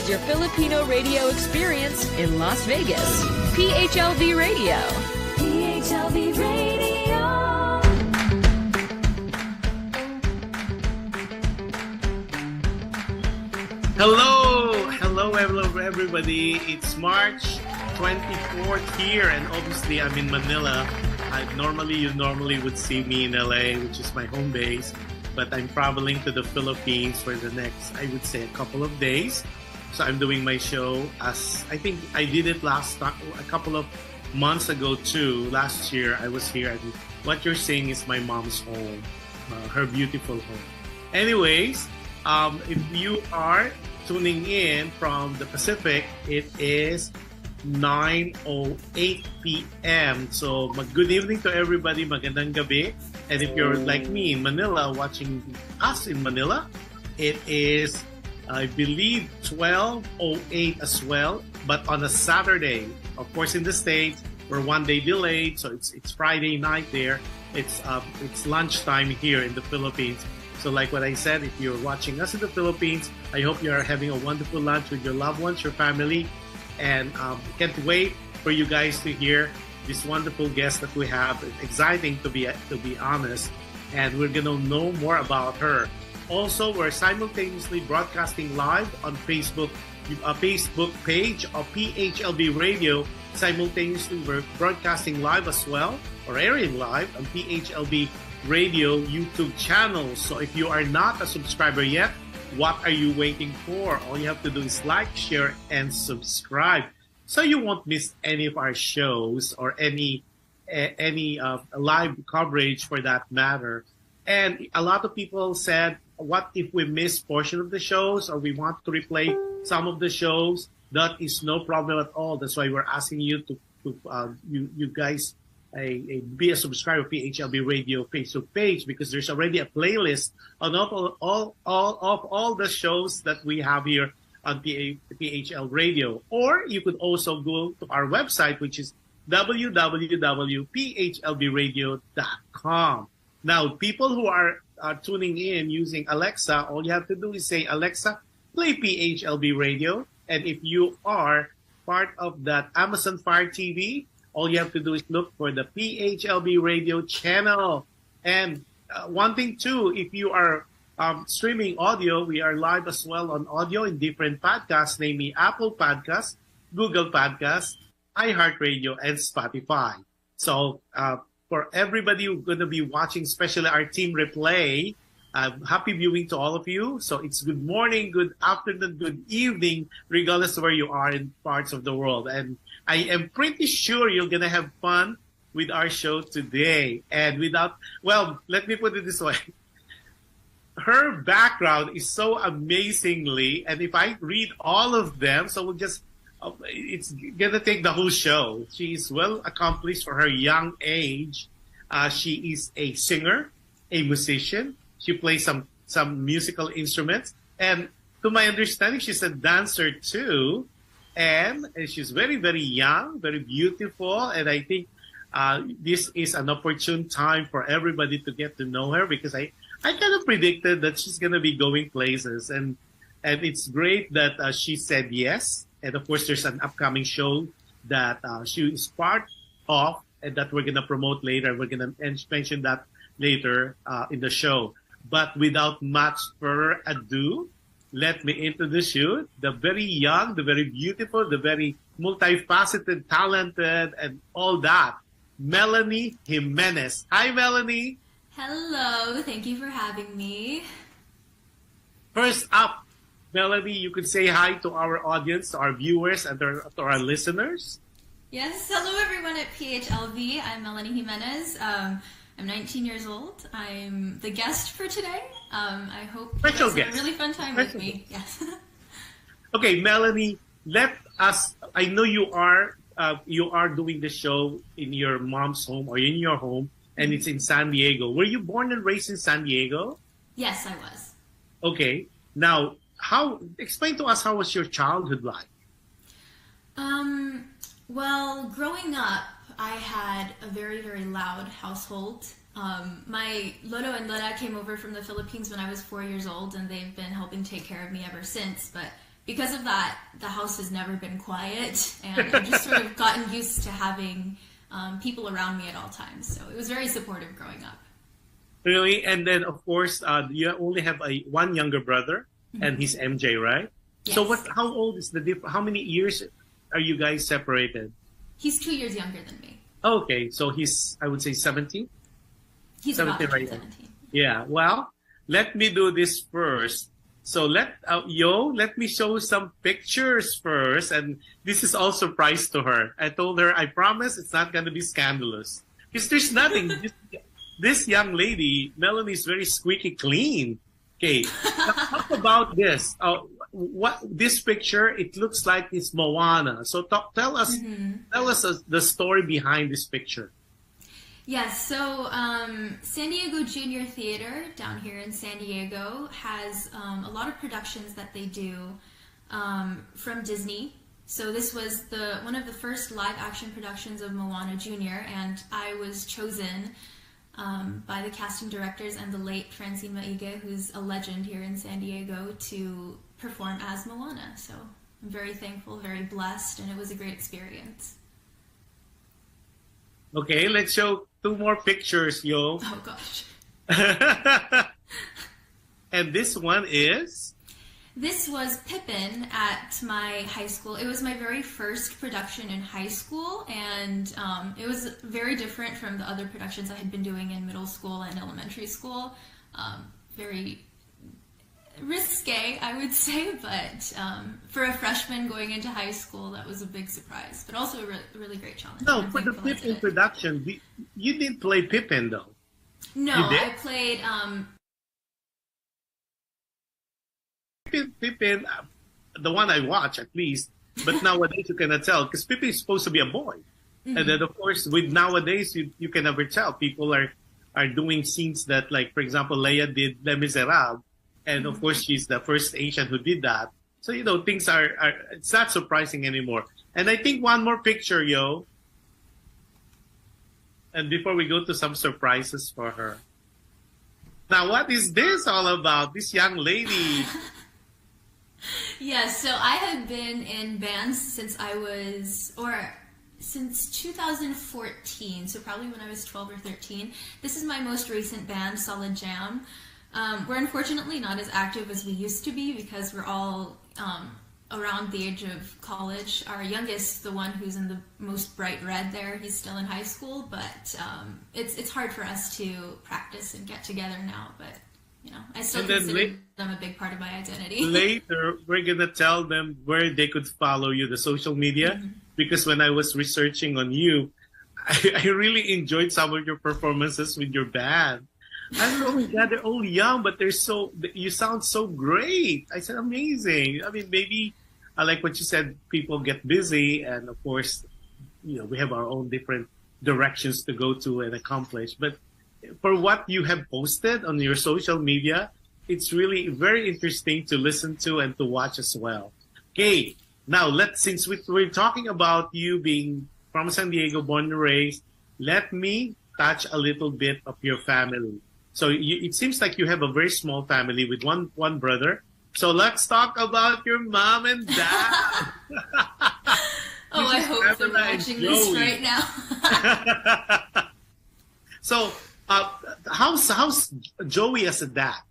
is your Filipino radio experience in Las Vegas. PHLV Radio. PHLV Radio. Hello everybody. It's March 24th here, and obviously I'm in Manila. You normally would see me in LA, which is my home base, but I'm traveling to the Philippines for the next, I would say, a couple of days. So I'm doing my show as I think I did it a couple of months ago too. Last year I was here, and what you're seeing is my mom's home, her beautiful home. Anyways, if you are tuning in from the Pacific, it is 9:08 p.m. So good evening to everybody, magandang gabi. And if you're like me in Manila, watching us in Manila, it is, I believe, 12:08 as well, but on a Saturday. Of course, in the States, we're one day delayed, so it's Friday night there. It's lunchtime here in the Philippines. So like what I said, if you're watching us in the Philippines, I hope you are having a wonderful lunch with your loved ones, your family, and can't wait for you guys to hear this wonderful guest that we have. It's exciting to be honest, and we're gonna know more about her. Also, we're simultaneously broadcasting live on Facebook page of PHLV Radio. Simultaneously, we're broadcasting live as well, or airing live on PHLV Radio YouTube channel. So if you are not a subscriber yet, what are you waiting for? All you have to do is like, share, and subscribe, so you won't miss any of our shows or any live coverage for that matter. And a lot of people said, what if we miss portion of the shows or we want to replay some of the shows? That is no problem at all. That's why we're asking you to you guys be a subscriber of PHLB Radio Facebook page, because there's already a playlist on all the shows that we have here on PHL Radio. Or you could also go to our website, which is www.phlbradio.com. Now, people who are tuning in using Alexa, all you have to do is say, Alexa, play PHLB Radio. And if you are part of that Amazon Fire TV, all you have to do is look for the PHLB Radio channel. And one thing too, if you are streaming audio, we are live as well on audio in different podcasts, namely Apple Podcasts, Google Podcasts, iHeartRadio, and Spotify. So for everybody who's going to be watching, especially our team replay, happy viewing to all of you. So it's good morning, good afternoon, good evening, regardless of where you are in parts of the world. And I am pretty sure you're going to have fun with our show today. And let me put it this way. Her background is so amazingly, and if I read all of them, so it's going to take the whole show. She is well accomplished for her young age. She is a singer, a musician. She plays some musical instruments. And to my understanding, she's a dancer too. And she's very, very young, very beautiful. And I think this is an opportune time for everybody to get to know her, because I kind of predicted that she's going to be going places. And it's great that she said yes. And of course, there's an upcoming show that she is part of and that we're going to promote later. We're going to mention that later in the show. But without much further ado, let me introduce you, the very young, the very beautiful, the very multifaceted, talented, and all that, MELANIE Jimenez. Hi, MELANIE. Hello. Thank you for having me. First up, MELANIE, you could say hi to our audience, to our viewers, and to our listeners. Yes. Hello, everyone at PHLV. I'm MELANIE Jimenez. I'm 19 years old. I'm the guest for today. I hope you guys have a really fun time with me. Yes. Okay, MELANIE, I know you are doing the show in your mom's home or in your home, and it's in San Diego. Were you born and raised in San Diego? Yes, I was. Okay. Now, explain to us, how was your childhood like? Well, growing up, I had a very, very loud household. My Lolo and Lola came over from the Philippines when I was 4 years old, and they've been helping take care of me ever since. But because of that, the house has never been quiet, and I've just sort of gotten used to having people around me at all times. So it was very supportive growing up. Really? And then, of course, you only have one younger brother, and he's MJ, right? Yes. So how old is the difference? How many years are you guys separated? He's 2 years younger than me. Okay, so he's, I would say, 17? He's 17, about right? 17. Yeah, well, let me do this first. So let me show some pictures first. And this is all surprise to her. I told her, I promise it's not going to be scandalous. Because there's nothing. This young lady, Melanie, is very squeaky clean. Okay, talk about this. What this picture? It looks like it's Moana. So tell us the story behind this picture. Yes, so San Diego Junior Theater down here in San Diego has a lot of productions that they do from Disney. So this was one of the first live action productions of Moana Junior, and I was chosen by the casting directors and the late Francine Maige, who's a legend here in San Diego, to perform as Moana. So I'm very thankful, very blessed, and it was a great experience. Okay, let's show 2 more pictures, yo. Oh, gosh. And this one is? This was Pippin at my high school. It was my very first production in high school, and it was very different from the other productions I had been doing in middle school and elementary school. Very risque, I would say, but for a freshman going into high school, that was a big surprise, but also a really great challenge. No, for the Pippin production, you didn't play Pippin, though. No, I played... Pippin, the one I watch at least, but nowadays you cannot tell, because Pippin is supposed to be a boy. And then, of course, with nowadays, you can never tell. People are doing scenes that, like, for example, Leia did Les Miserables. And of course, she's the first Asian who did that. So, things are it's not surprising anymore. And I think one more picture, yo. And before we go to some surprises for her. Now, what is this all about? This young lady. Yes, so I have been in bands since since 2014, so probably when I was 12 or 13. This is my most recent band, Solid Jam. We're unfortunately not as active as we used to be because we're all around the age of college. Our youngest, the one who's in the most bright red there, he's still in high school, but it's hard for us to practice and get together now, but I still consider them a big part of my identity. Later, we're going to tell them where they could follow you, the social media, because when I was researching on you, I really enjoyed some of your performances with your band. I don't know, oh my God, they're all young, but you sound so great. I said, amazing. I mean, maybe, I like what you said, people get busy, and of course, we have our own different directions to go to and accomplish. But for what you have posted on your social media, it's really very interesting to listen to and to watch as well. Okay, now since we're talking about you being from San Diego, born and raised, let me touch a little bit of your family. So it seems like you have a very small family with one brother. So let's talk about your mom and dad. Oh, I hope they're watching this right now. So, how's Joey as a dad?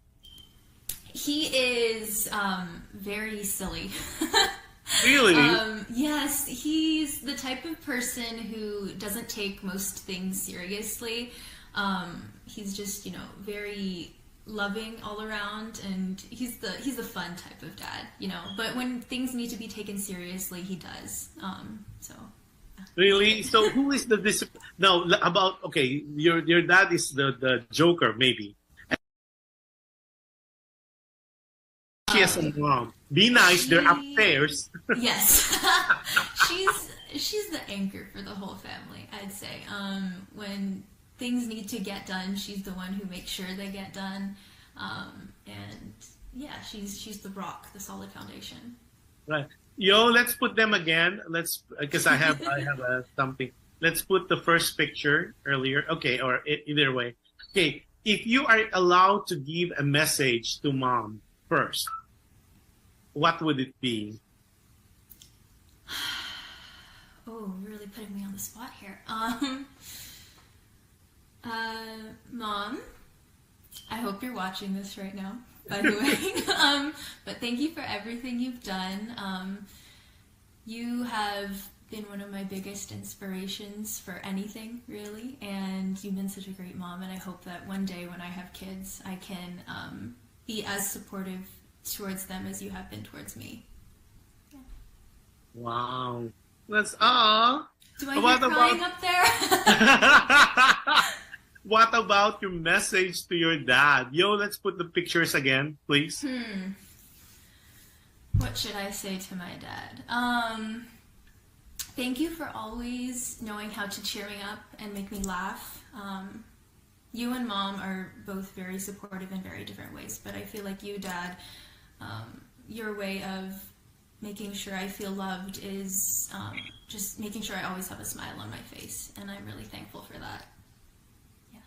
He is very silly. Really? Yes, he's the type of person who doesn't take most things seriously. He's just, very loving all around, and he's the fun type of dad, But when things need to be taken seriously, he does. So. Really? So who is the discipline? No, okay, your dad is the Joker, maybe. She has a mom. Be nice, they're upstairs. Yes. she's the anchor for the whole family, I'd say. When things need to get done, she's the one who makes sure they get done. And yeah, she's the rock, the solid foundation. Right. Yo, let's put them again. Because I have something. Let's put the first picture earlier. Okay, or either way. Okay, if you are allowed to give a message to mom first, what would it be? Oh, really putting me on the spot here. Mom, I hope you're watching this right now, by the way. But thank you for everything you've done. You have been one of my biggest inspirations for anything, really, and you've been such a great mom, and I hope that one day when I have kids, I can be as supportive towards them as you have been towards me. Yeah. Wow. That's all. Do I hear crying up there? What about your message to your dad? Yo, let's put the pictures again, please. What should I say to my dad? Thank you for always knowing how to cheer me up and make me laugh. You and Mom are both very supportive in very different ways, but I feel like you, Dad, your way of making sure I feel loved is just making sure I always have a smile on my face, and I'm really thankful for that. Yeah.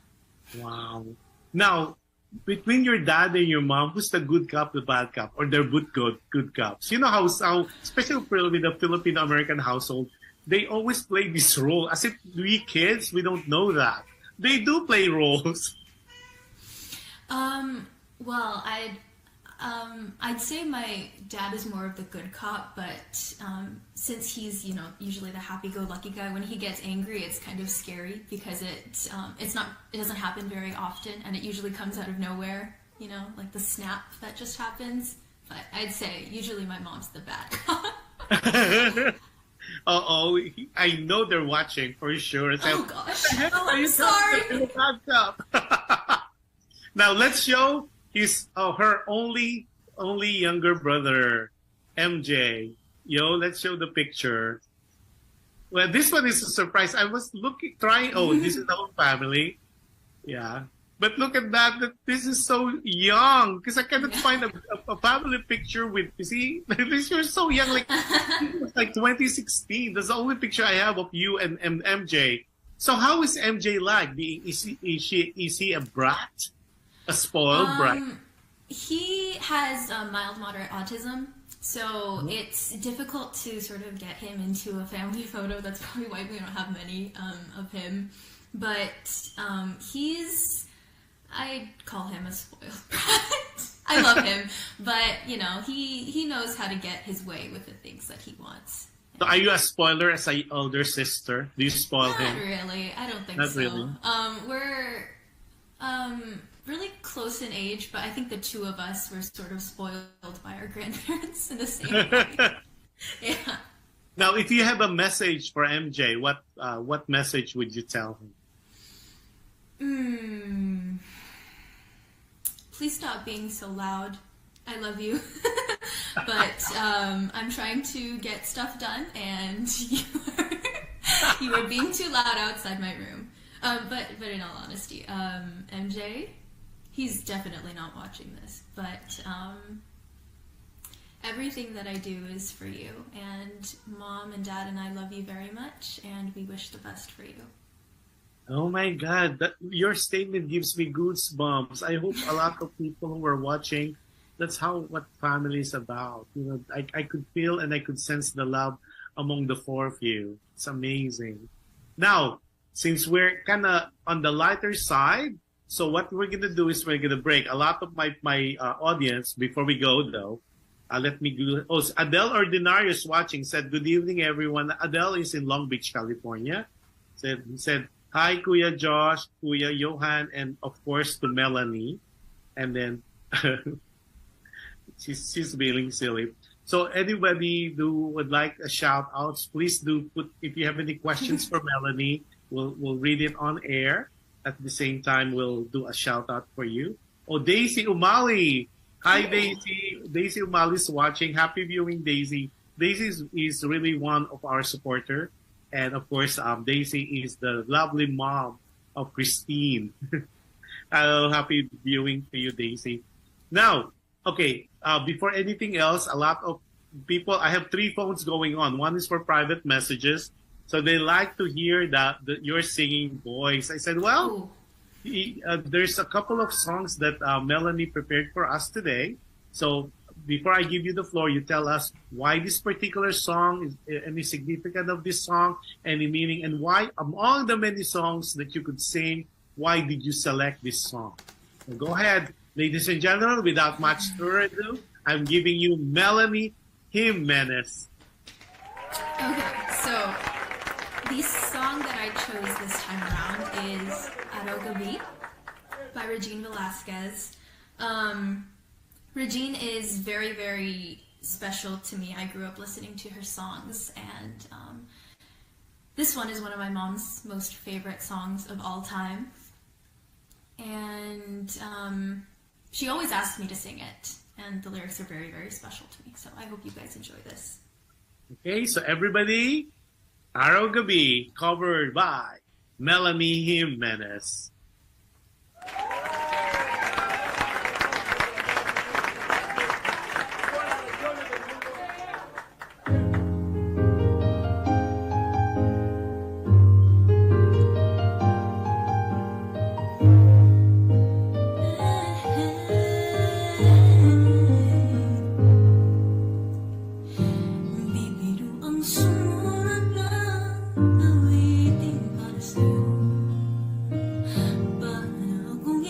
Wow. Now, between your dad and your mom, who's the good cop, the bad cop, or they're both good cops? You know how especially with the Filipino-American household, they always play this role. As if we kids, we don't know that. They do play roles. Well, I'd say my dad is more of the good cop, but since he's, usually the happy-go-lucky guy, when he gets angry, it's kind of scary because it doesn't happen very often, and it usually comes out of nowhere, like the snap that just happens. But I'd say usually my mom's the bad cop. Uh-oh, I know they're watching for sure. Oh gosh, I'm sorry. Now let's show her only younger brother, MJ. Yo, let's show the picture. Well, this one is a surprise. I was trying. Oh, this is the whole family. Yeah. But look at that. This is so young. Because I cannot find a family picture with, you see, you're so young. Like 2016. That's the only picture I have of you and MJ. So how is MJ like? Is he a brat? A spoiled brat? He has mild, moderate autism. So it's difficult to sort of get him into a family photo. That's probably why we don't have many of him. But I call him a spoiled brat. I love him, but he knows how to get his way with the things that he wants. So are you a spoiler as an older sister? Do you spoil him? Not really. I don't think Not so. Really. We're really close in age, but I think the two of us were sort of spoiled by our grandparents in the same way. Yeah. Now, if you have a message for MJ, what message would you tell him? Please stop being so loud. I love you. But I'm trying to get stuff done, and you are being too loud outside my room. But in all honesty, MJ, he's definitely not watching this, but everything that I do is for you, and Mom and Dad and I love you very much, and we wish the best for you. Oh my God, your statement gives me goosebumps. I hope a lot of people who are watching, that's what family is about. I could feel and I could sense the love among the four of you. It's amazing. Now, since we're kind of on the lighter side, so what we're going to do is we're going to break. A lot of my audience, before we go though, let me go. Oh, Adele Ordinarius watching said, good evening everyone. Adele is in Long Beach, California. Said, hi, Kuya Josh, Kuya Johan, and of course to Melanie. And then she's being silly. So anybody who would like a shout outs, please do put, if you have any questions for Melanie, we'll read it on air. At the same time, we'll do a shout out for you. Oh, Daisy Umali. Hi, Daisy. Daisy Umali's watching. Happy viewing, Daisy. Daisy is really one of our supporters. And of course, Daisy is the lovely mom of Christine. Happy viewing to you, Daisy. Now, okay, before anything else, a lot of people, I have 3 phones going on. One is for private messages. So they like to hear that your singing voice. I said, well, there's a couple of songs that Melanie prepared for us today. So before I give you the floor, you tell us why this particular song, is any significance of this song, any meaning, and why among the many songs that you could sing, why did you select this song? So go ahead, ladies and gentlemen, without much further ado, I'm giving you Melanie Jimenez. Okay, so the song that I chose this time around is Gabi by Regine Velasquez. Regine is very, very special to me. I grew up listening to her songs, and this one is one of my mom's most favorite songs of all time. And she always asks me to sing it, and the lyrics are very, very special to me. So I hope you guys enjoy this. Okay, so everybody, Araw Gabi, covered by Melanie Jimenez. Kung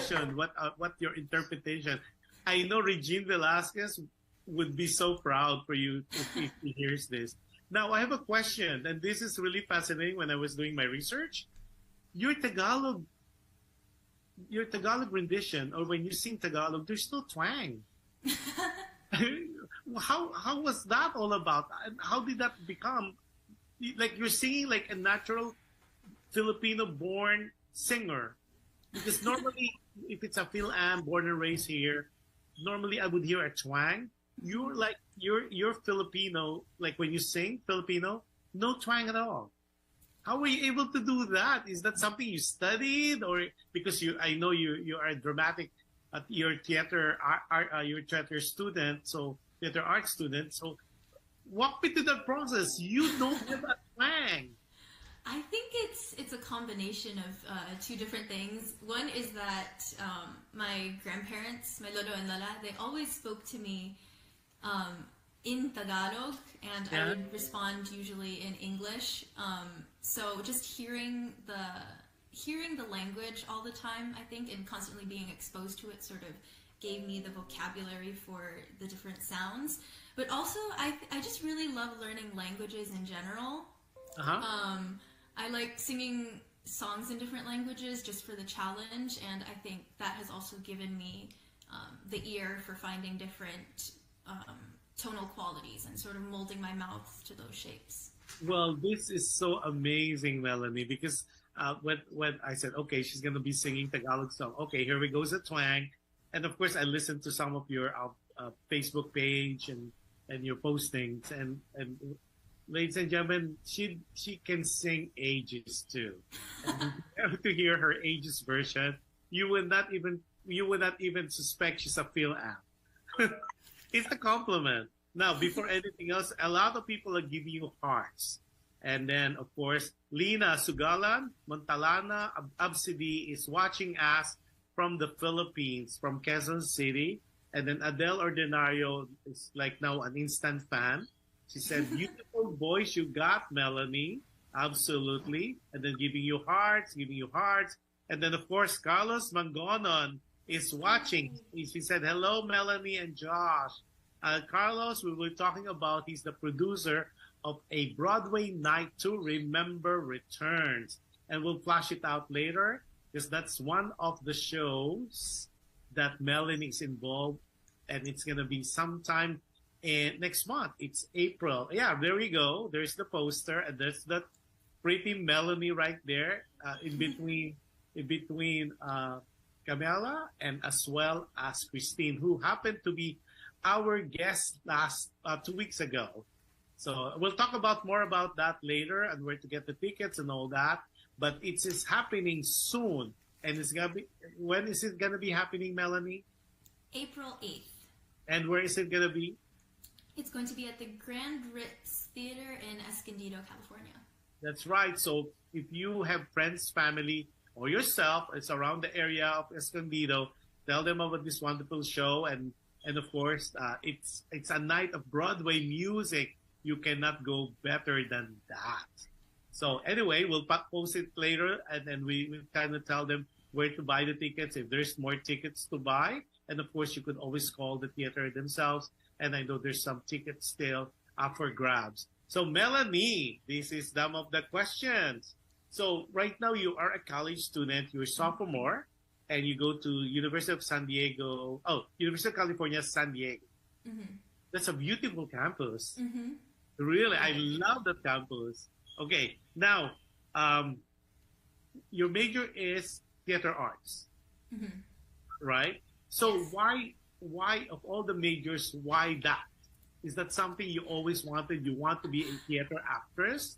expression, what your interpretation. I know Regine Velasquez would be so proud for you if he hears this. Now, I have a question, and this is really fascinating when I was doing my research. Your Tagalog rendition, or when you sing Tagalog, there's no twang. How was that all about? And how did that become? Like you're singing like a natural Filipino-born singer. Because normally, if it's a Phil-Am, born and raised here, normally I would hear a twang. You're Filipino, like when you sing Filipino, no twang at all. How were you able to do that? Is that something you studied, or because I know you are a dramatic, your theater student, so theater art student. So walk me through that process. You don't have a twang. I think it's a combination of two different things. One is that my grandparents, my lolo and lola, they always spoke to me in Tagalog, and I would respond usually in English. So just hearing the language all the time, I think, and constantly being exposed to it sort of gave me the vocabulary for the different sounds. But also, I just really love learning languages in general. I like singing songs in different languages just for the challenge, and I think that has also given me the ear for finding different tonal qualities and sort of molding my mouth to those shapes. Well, this is so amazing, Melanie, because when I said, okay, she's going to be singing Tagalog song, okay, here we goes a twang. And of course, I listened to some of your Facebook page and your postings, and ladies and gentlemen, she can sing Ages too. And to hear her Ages version, you would not even suspect she's a Phil-Am. It's a compliment. Now, before anything else, a lot of people are giving you hearts. And then, of course, Lina Sugalan, Montalana Absidi is watching us from the Philippines, from Quezon City. And then Adele Ordinario is like now an instant fan. She said, beautiful voice you got, Melanie. Absolutely. And then giving you hearts. And then, of course, Carlos Mangonon is watching. She said, hello, Melanie and Josh. Carlos, we were talking about, he's the producer of a Broadway Night to Remember Returns. And we'll flash it out later, because that's one of the shows that Melanie is involved. And it's going to be sometime next month. It's April. Yeah, there we go. There's the poster, and there's that pretty Melanie right there in between Camila and as well as Christine, who happened to be our guest last 2 weeks ago. So we'll talk more about that later and where to get the tickets and all that. But it is happening soon, and it's gonna be. When is it gonna be happening, Melanie? April 8th. And where is it gonna be? It's going to be at the Grand Ritz Theater in Escondido, California. That's right. So if you have friends, family, or yourself, it's around the area of Escondido, tell them about this wonderful show. And of course, it's a night of Broadway music. You cannot go better than that. So anyway, we'll post it later, and then we kind of tell them where to buy the tickets, if there's more tickets to buy. And of course, you could always call the theater themselves. And I know there's some tickets still up for grabs. So Melanie, this is some of the questions. So right now you are a college student, you're a sophomore, and you go to University of California, San Diego. Mm-hmm. That's a beautiful campus. Mm-hmm. Really, I love that campus. Okay, now, your major is theater arts, mm-hmm. right? So yes. Why of all the majors, why that? Is that something you always wanted? You want to be a theater actress?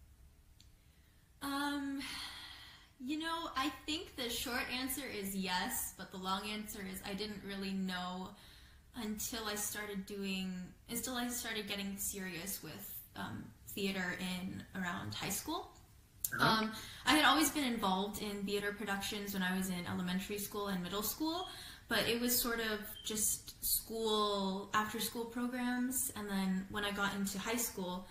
I think the short answer is yes, but the long answer is I didn't really know until I started getting serious with theater in around high school. Uh-huh. I had always been involved in theater productions when I was in elementary school and middle school, but it was sort of just after school programs. And then when I got into high school,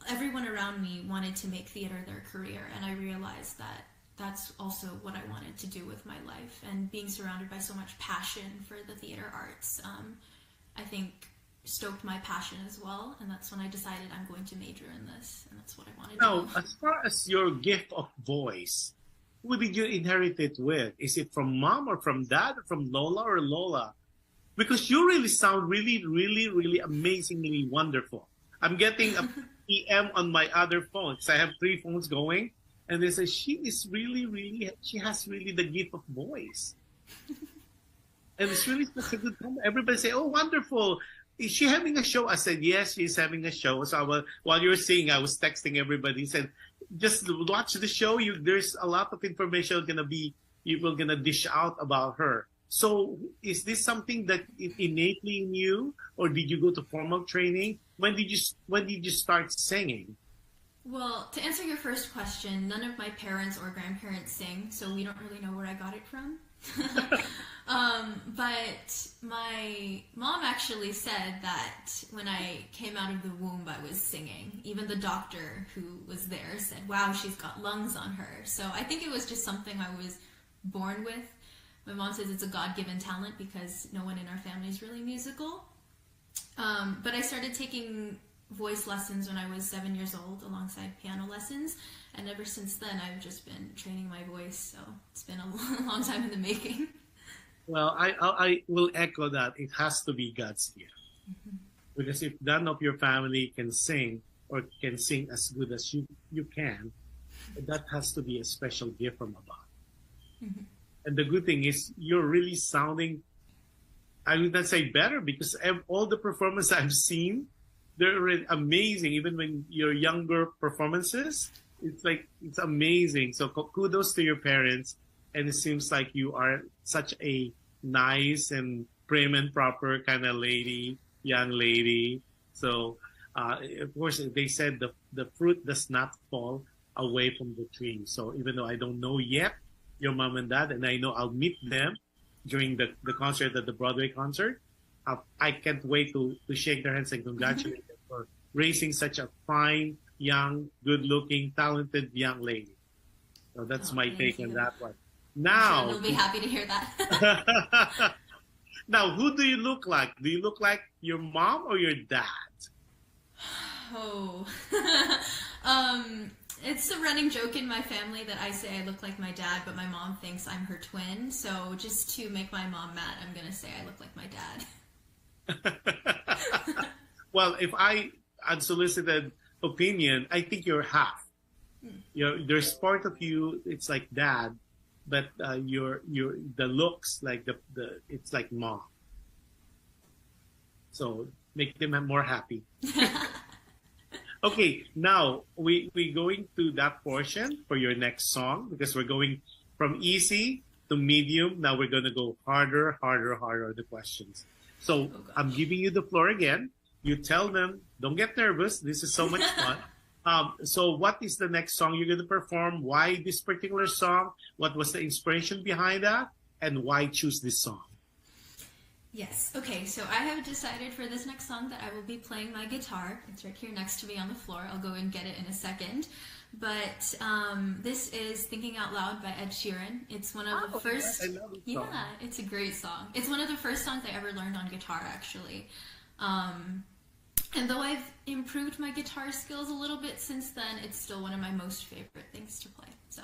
everyone around me wanted to make theater their career, and I realized that that's also what I wanted to do with my life. And being surrounded by so much passion for the theater arts, I think stoked my passion as well. And that's when I decided I'm going to major in this. And that's what I wanted to do. Now, as far as your gift of voice, who did you inherit it with? Is it from mom or from dad or from Lola or Lola? Because you really sound really, really, really amazingly wonderful. I'm getting a PM on my other phone because I have 3 phones going. And they say, she is really, really, she has really the gift of voice. And it's really such a good time. Everybody say, oh, wonderful. Is she having a show? I said, yes, she's having a show. So while you were singing, I was texting everybody. Said, just watch the show. There's a lot of information you're gonna dish out about her. So is this something that is innately in you, or did you go to formal training? When did you start singing? Well, to answer your first question, none of my parents or grandparents sing, so we don't really know where I got it from. But my mom actually said that when I came out of the womb, I was singing. Even the doctor who was there said, wow, she's got lungs on her. So I think it was just something I was born with. My mom says it's a God-given talent because no one in our family is really musical. But I started taking voice lessons when I was 7 years old alongside piano lessons. And ever since then, I've just been training my voice. So it's been a long time in the making. Well, I will echo that. It has to be God's gift. Mm-hmm. Because if none of your family can sing or can sing as good as you can, that has to be a special gift from above. Mm-hmm. And the good thing is you're really sounding, I would not say better, because all the performances I've seen, they're amazing. Even when your younger performances, it's amazing. So kudos to your parents. And it seems like you are such a nice and prim and proper kind of young lady. So, of course, they said the fruit does not fall away from the tree. So even though I don't know yet your mom and dad, and I know I'll meet them during the concert at the Broadway concert, I can't wait to shake their hands and congratulate them for raising such a fine, young, good-looking, talented young lady. So that's my take on that one. Now, we'll be happy to hear that. Now, who do you look like? Do you look like your mom or your dad? Oh, it's a running joke in my family that I say I look like my dad, but my mom thinks I'm her twin. So just to make my mom mad, I'm going to say I look like my dad. Well, if unsolicited opinion, I think you're half. There's part of you, it's like dad, but the looks like it's like mom. So make them more happy. Okay, now we going to that portion for your next song, because we're going from easy to medium. Now we're going to go harder the questions. So I'm giving you the floor again. You tell them, don't get nervous. This is so much fun. So what is the next song you're going to perform? Why this particular song? What was the inspiration behind that? And why choose this song? Yes. Okay, so I have decided for this next song that I will be playing my guitar. It's right here next to me on the floor. I'll go and get it in a second. But this is Thinking Out Loud by Ed Sheeran. It's one of the first... Yes, I love this song. Yeah, it's a great song. It's one of the first songs I ever learned on guitar, actually. And though I've improved my guitar skills a little bit since then, it's still one of my most favorite things to play. So,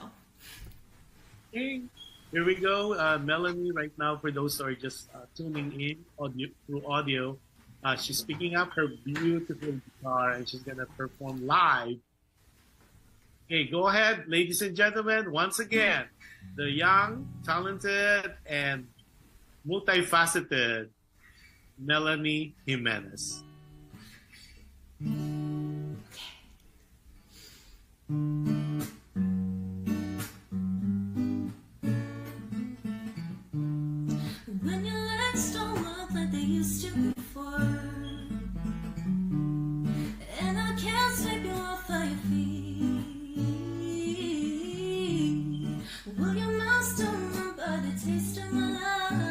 hey, here we go. Melanie, right now, for those who are just tuning in through audio, she's picking up her beautiful guitar and she's going to perform live. Okay, go ahead, ladies and gentlemen. Once again, the young, talented, and multifaceted MELANIE Jimenez. When your legs don't work like they used to before, and I can't sweep you off of your feet, will your mouth still remember the taste of my love?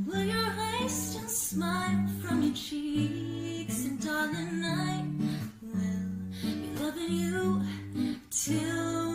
Will your eyes still smile from your cheeks? And darling, I will be loving you till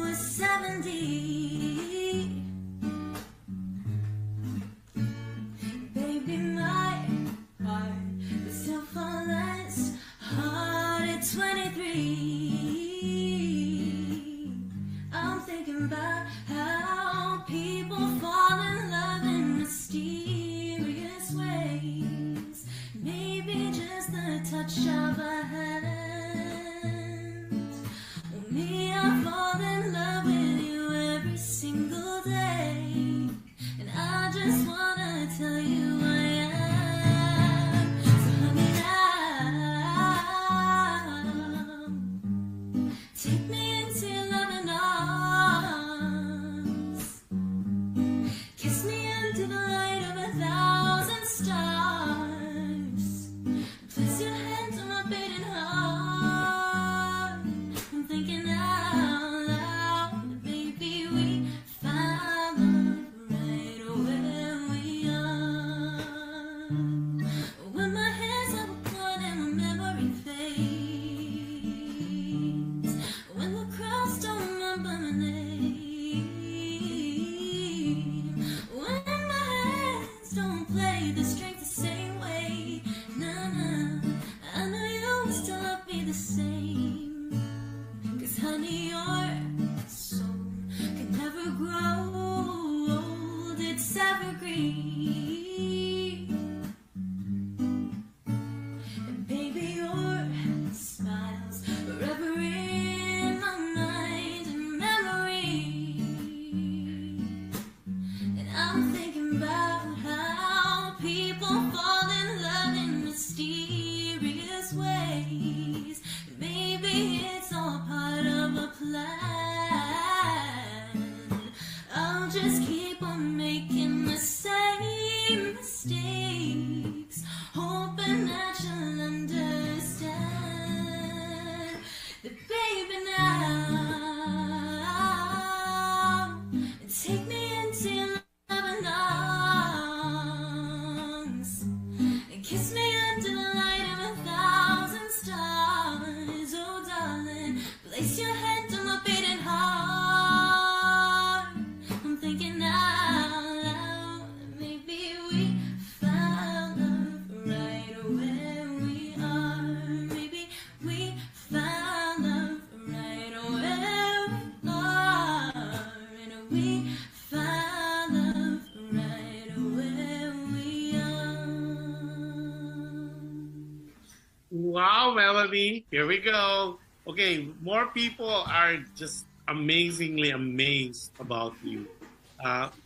Wow, Melanie, here we go. Okay, more people are just amazingly amazed about you.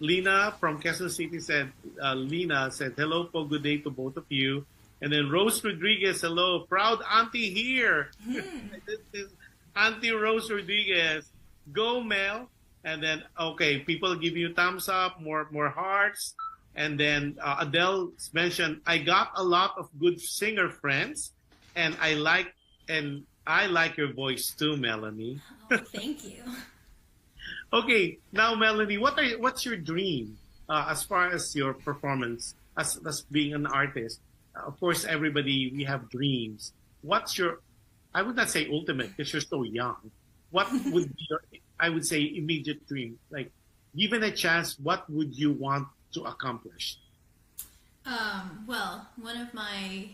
Lina from Quezon City said, Lina said, hello po, good day to both of you. And then Rose Rodriguez, hello, proud auntie here. This is Auntie Rose Rodriguez. Go, Mel. And then, okay, people give you thumbs up, more hearts. And then Adele mentioned, I got a lot of good singer friends, and I like your voice too, Melanie. Oh, thank you. Okay, now Melanie, what's your dream as far as your performance as being an artist? Of course, everybody, we have dreams. What's your, I would not say ultimate because you're so young. What would be your, I would say, immediate dream? Like, given a chance, what would you want to accomplish? Well, one of my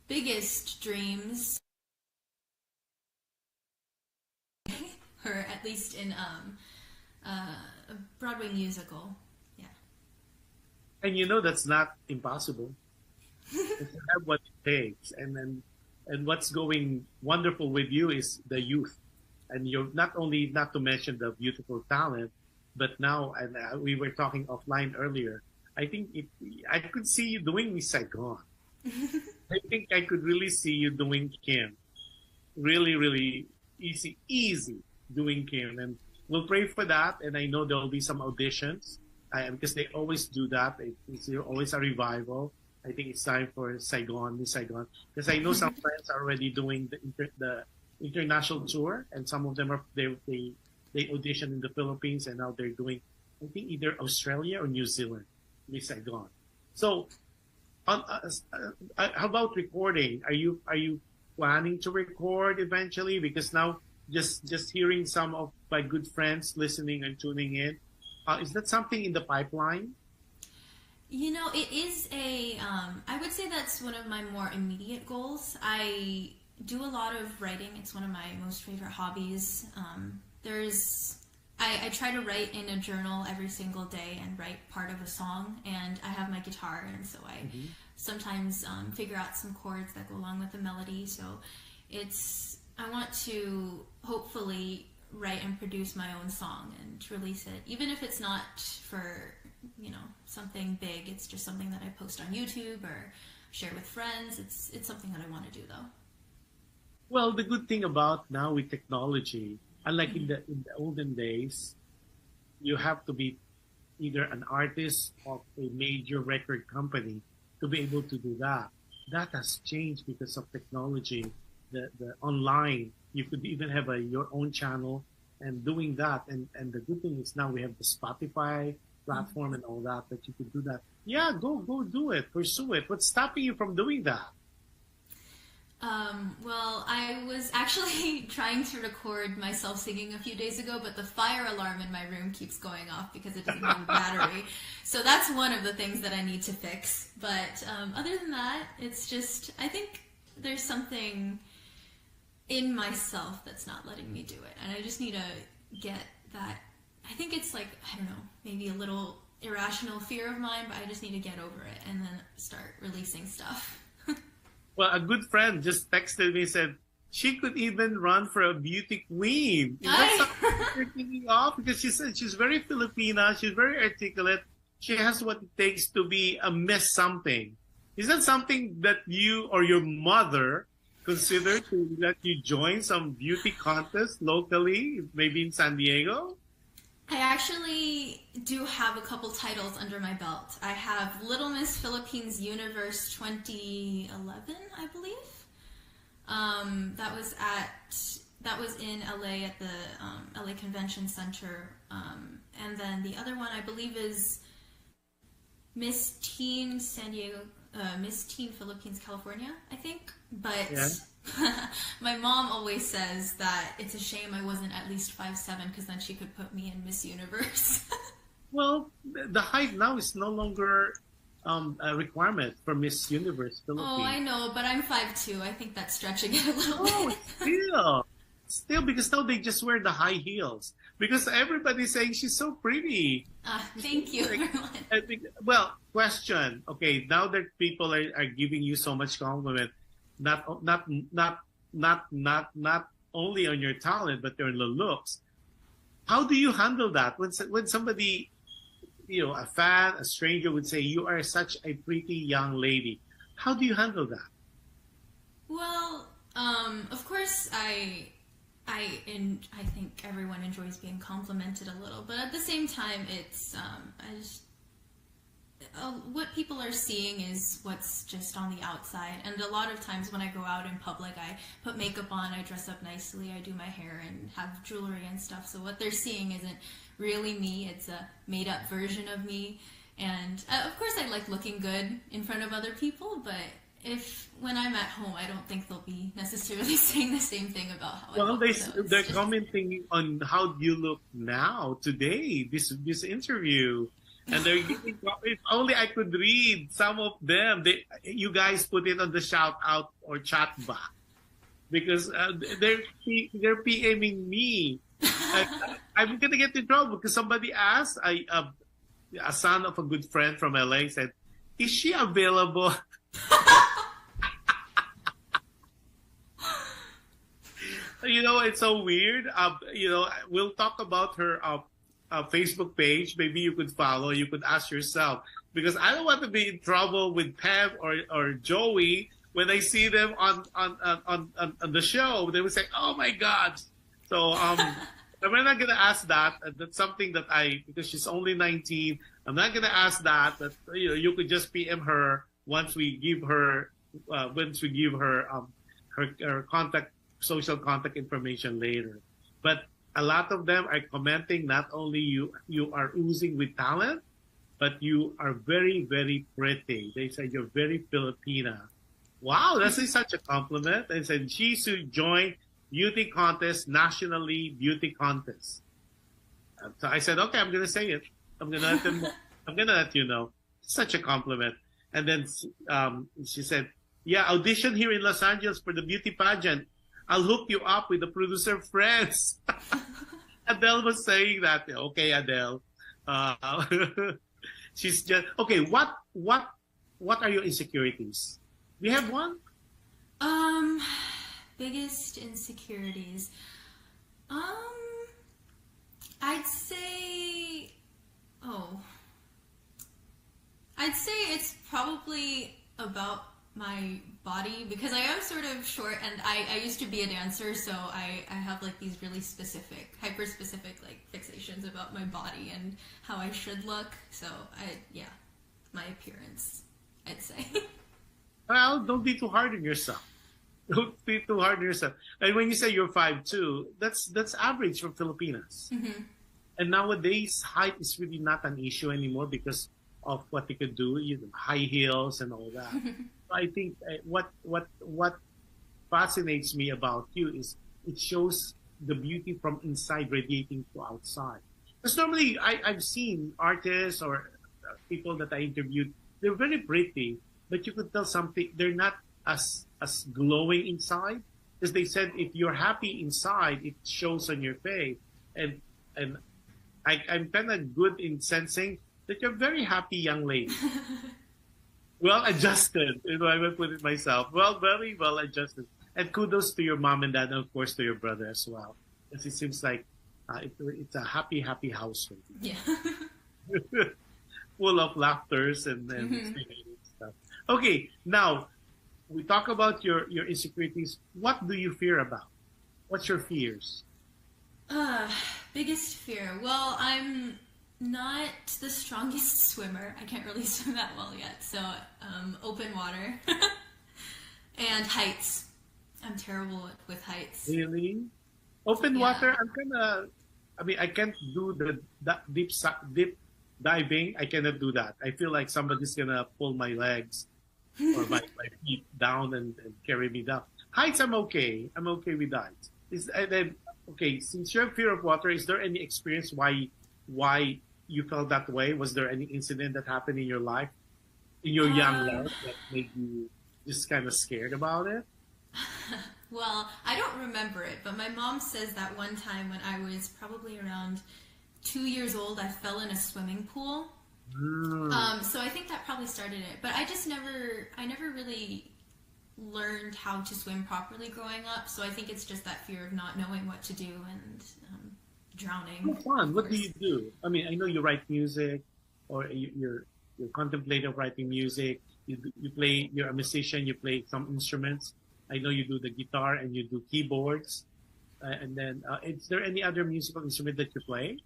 biggest dreams, or at least in a Broadway musical, yeah. And you know that's not impossible. You have what it takes, and what's going wonderful with you is the youth, and you're not to mention the beautiful talent, but now, and we were talking offline earlier. I think I could see you doing Miss Saigon. I think I could really see you doing Kim. Really, really easy doing Kim, and we'll pray for that. And I know there'll be some auditions because they always do that. It's always a revival. I think it's time for Saigon, Miss Saigon, because I know some friends are already doing the international tour, and some of them they audition in the Philippines, and now they're doing, I think, either Australia or New Zealand, Miss Saigon. So, how about recording? Are you planning to record eventually? Because now, just hearing some of my good friends listening and tuning in, is that something in the pipeline? You know, it is I would say that's one of my more immediate goals. I do a lot of writing. It's one of my most favorite hobbies. I try to write in a journal every single day and write part of a song, and I have my guitar, and so I sometimes figure out some chords that go along with the melody. So I want to hopefully write and produce my own song and release it, even if it's not for, something big. It's just something that I post on YouTube or share with friends. It's something that I want to do, though. Well, the good thing about now with technology, unlike in the olden days, you have to be either an artist of a major record company to be able to do that. That has changed because of technology. The online, you could even have your own channel and doing that. And the good thing is now we have the Spotify platform and all that you could do that. Yeah, go do it, pursue it. What's stopping you from doing that? Well, I was actually trying to record myself singing a few days ago, but the fire alarm in my room keeps going off because it doesn't have a battery. So that's one of the things that I need to fix. But other than that, it's just, I think there's something in myself that's not letting me do it. And I just need to get that. I think it's like, I don't know, maybe a little irrational fear of mine, but I just need to get over it and then start releasing stuff. Well, a good friend just texted me and said she could even run for a beauty queen. Is that something you're thinking of? Because she said she's very Filipina, she's very articulate, she has what it takes to be a Miss something. Is that something that you or your mother consider to let you join some beauty contest locally, maybe in San Diego? I actually do have a couple titles under my belt. I have Little Miss Philippines Universe 2011, I believe. That was in LA at the LA Convention Center. And then the other one I believe is Miss Teen San Diego, Miss Teen Philippines California, I think. But yeah. My mom always says that it's a shame I wasn't at least 5'7", because then she could put me in Miss Universe. Well, the height now is no longer a requirement for Miss Universe Philippines. Oh, I know, but I'm 5'2". I think that's stretching it a little bit. Still, because now they just wear the high heels. Because everybody's saying she's so pretty. Thank you, everyone. Well, question. Okay, now that people are giving you so much compliment, not only on your talent but on the looks. How do you handle that when somebody, a fan, a stranger would say you are such a pretty young lady? How do you handle that? Well, of course, I think everyone enjoys being complimented a little, but at the same time, it's what people are seeing is what's just on the outside. And a lot of times when I go out in public, I put makeup on, I dress up nicely, I do my hair and have jewelry and stuff. So what they're seeing isn't really me, it's a made-up version of me. And of course I like looking good in front of other people, but when I'm at home, I don't think they'll be necessarily saying the same thing about how I look. Well, they're commenting on how you look now, today, this interview. And they're giving, if only I could read some of them. You guys put it on the shout out or chat box because they're PMing me. I'm gonna get in trouble because somebody asked. A son of a good friend from LA said, "Is she available?" It's so weird. We'll talk about her Facebook page. Maybe you could follow. You could ask yourself, because I don't want to be in trouble with Pam or Joey when I see them on the show. They would say, "Oh my God!" So we're not gonna ask that. That's something that because she's only 19. I'm not gonna ask that. That you could just PM her once we give her her social contact information later. But a lot of them are commenting, not only you are oozing with talent, but you are very, very pretty. They say you're very Filipina. Wow, that's such a compliment. They said she should join beauty contest, nationally beauty contest. So I said, okay, I'm going to say it. I'm going to let you know. Such a compliment. And then she said, yeah, audition here in Los Angeles for the beauty pageant. I'll hook you up with the producer friends. Adele was saying that. Okay, Adele. She's just okay. What are your insecurities? Do you have one? Biggest insecurities. I'd say it's probably about my body, because I am sort of short, and I used to be a dancer, so I have like these really specific, hyper specific like fixations about my body and how I should look. So my appearance, I'd say. Well, don't be too hard on yourself. Don't be too hard on yourself. And when you say you're 5'2", that's average for Filipinas. Mm-hmm. And nowadays, height is really not an issue anymore because of what they could do, high heels and all that. I think what fascinates me about you is it shows the beauty from inside radiating to outside. Because normally I've seen artists or people that I interviewed, they're very pretty, but you could tell something, they're not as glowing inside. Because they said if you're happy inside, it shows on your face. And I'm kind of good in sensing that you're a very happy young lady. Well adjusted, I will put it myself. Well, very well adjusted. And kudos to your mom and dad, and of course to your brother as well. Because it seems like it's a happy household. Yeah. Full of laughters and stuff. Okay, now we talk about your insecurities. What do you fear about? What's your fears? Biggest fear. Well, I'm not the strongest swimmer. I can't really swim that well yet. So, open water and heights. I'm terrible with heights. Really? Open water? I can't do the deep diving. I cannot do that. I feel like somebody's gonna pull my legs or my feet down and carry me down. Heights, I'm okay. I'm okay with heights. Okay, since you have fear of water, is there any experience why you felt that way? Was there any incident that happened in your life, in your young life, that made you just kind of scared about it? Well, I don't remember it, but my mom says that one time when I was probably around 2 years old, I fell in a swimming pool. So I think that probably started it. But I never really learned how to swim properly growing up, so I think it's just that fear of not knowing what to do and drowning. How fun. What do you do? I mean, I know you write music, or you're contemplative writing music. You play. You're a musician. You play some instruments. I know you do the guitar and you do keyboards. And then, is there any other musical instrument that you play?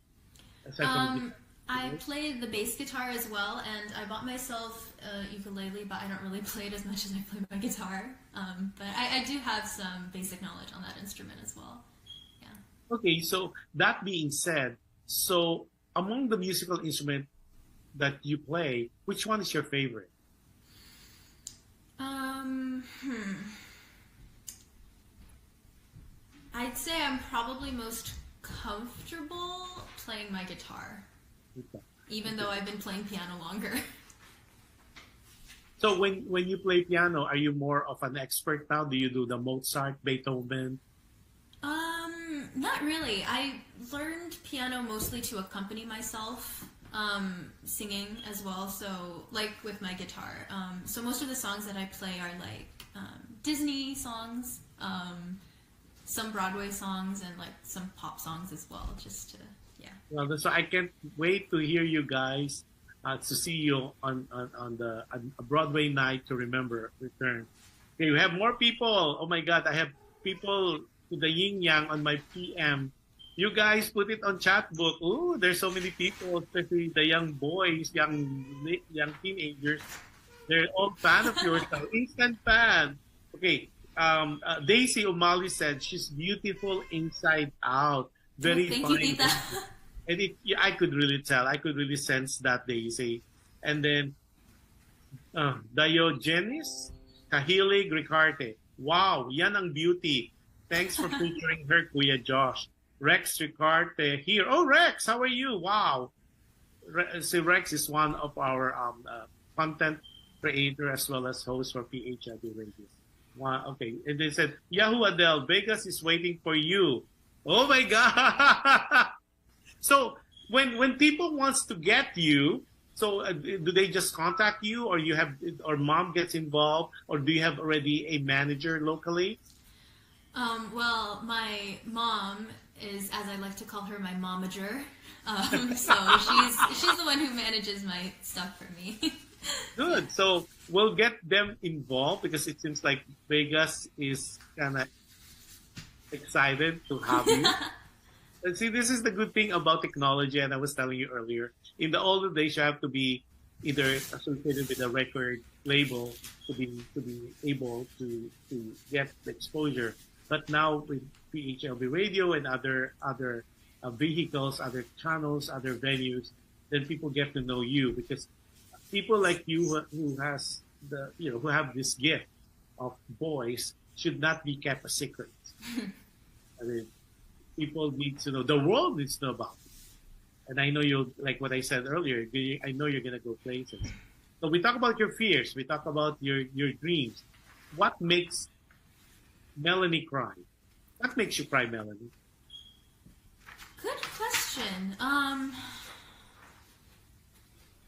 Aside from I play the bass guitar as well, and I bought myself a ukulele, but I don't really play it as much as I play my guitar. But I do have some basic knowledge on that instrument as well. Yeah. Okay, so that being said, so among the musical instrument that you play, which one is your favorite? I'd say I'm probably most comfortable playing my guitar, even though I've been playing piano longer. So when you play piano, are you more of an expert now? Do you do the Mozart, Beethoven? Not really. I learned piano mostly to accompany myself, singing as well. So like with my guitar. So most of the songs that I play are like Disney songs, some Broadway songs, and like some pop songs as well, just to, yeah. Well, so I can't wait to hear you guys, to see you on a Broadway night to remember return. Okay, we have more people. Oh my God, I have people to the yin yang on my PM. You guys put it on chat book. Ooh, there's so many people, especially the young boys, young teenagers. They're all fan of yours now. Instant fan. Okay. Daisy Umali said she's beautiful inside out. Very Thank fine. you, Tita. And I could really tell. I could really sense that, Daisy. And then Diogenes Kahilig Ricarte. Wow, yan ang beauty. Thanks for featuring her, Kuya Josh. Rex Ricarte here. Oh, Rex, how are you? Wow. So Rex is one of our content creator as well as host for PHLV Radio. Wow, okay. And they said, Yahoo Adele, Vegas is waiting for you. Oh my God. So when people wants to get you, so do they just contact you, or or mom gets involved, or do you have already a manager locally? Well, my mom is, as I like to call her, my momager. So she's the one who manages my stuff for me. Good. So we'll get them involved, because it seems like Vegas is kind of excited to have you. And see, this is the good thing about technology, and I was telling you earlier. In the older days, you have to be either associated with a record label to be able to get the exposure. But now with PHLV Radio and other vehicles, other channels, other venues, then people get to know you, because people like you who have this gift of voice should not be kept a secret. I mean, people need to know. The world needs to know about it. And I know you'll, like what I said earlier, I know you're gonna go places. So we talk about your fears. We talk about your dreams. What makes Melanie cry? What makes you cry, Melanie? Good question.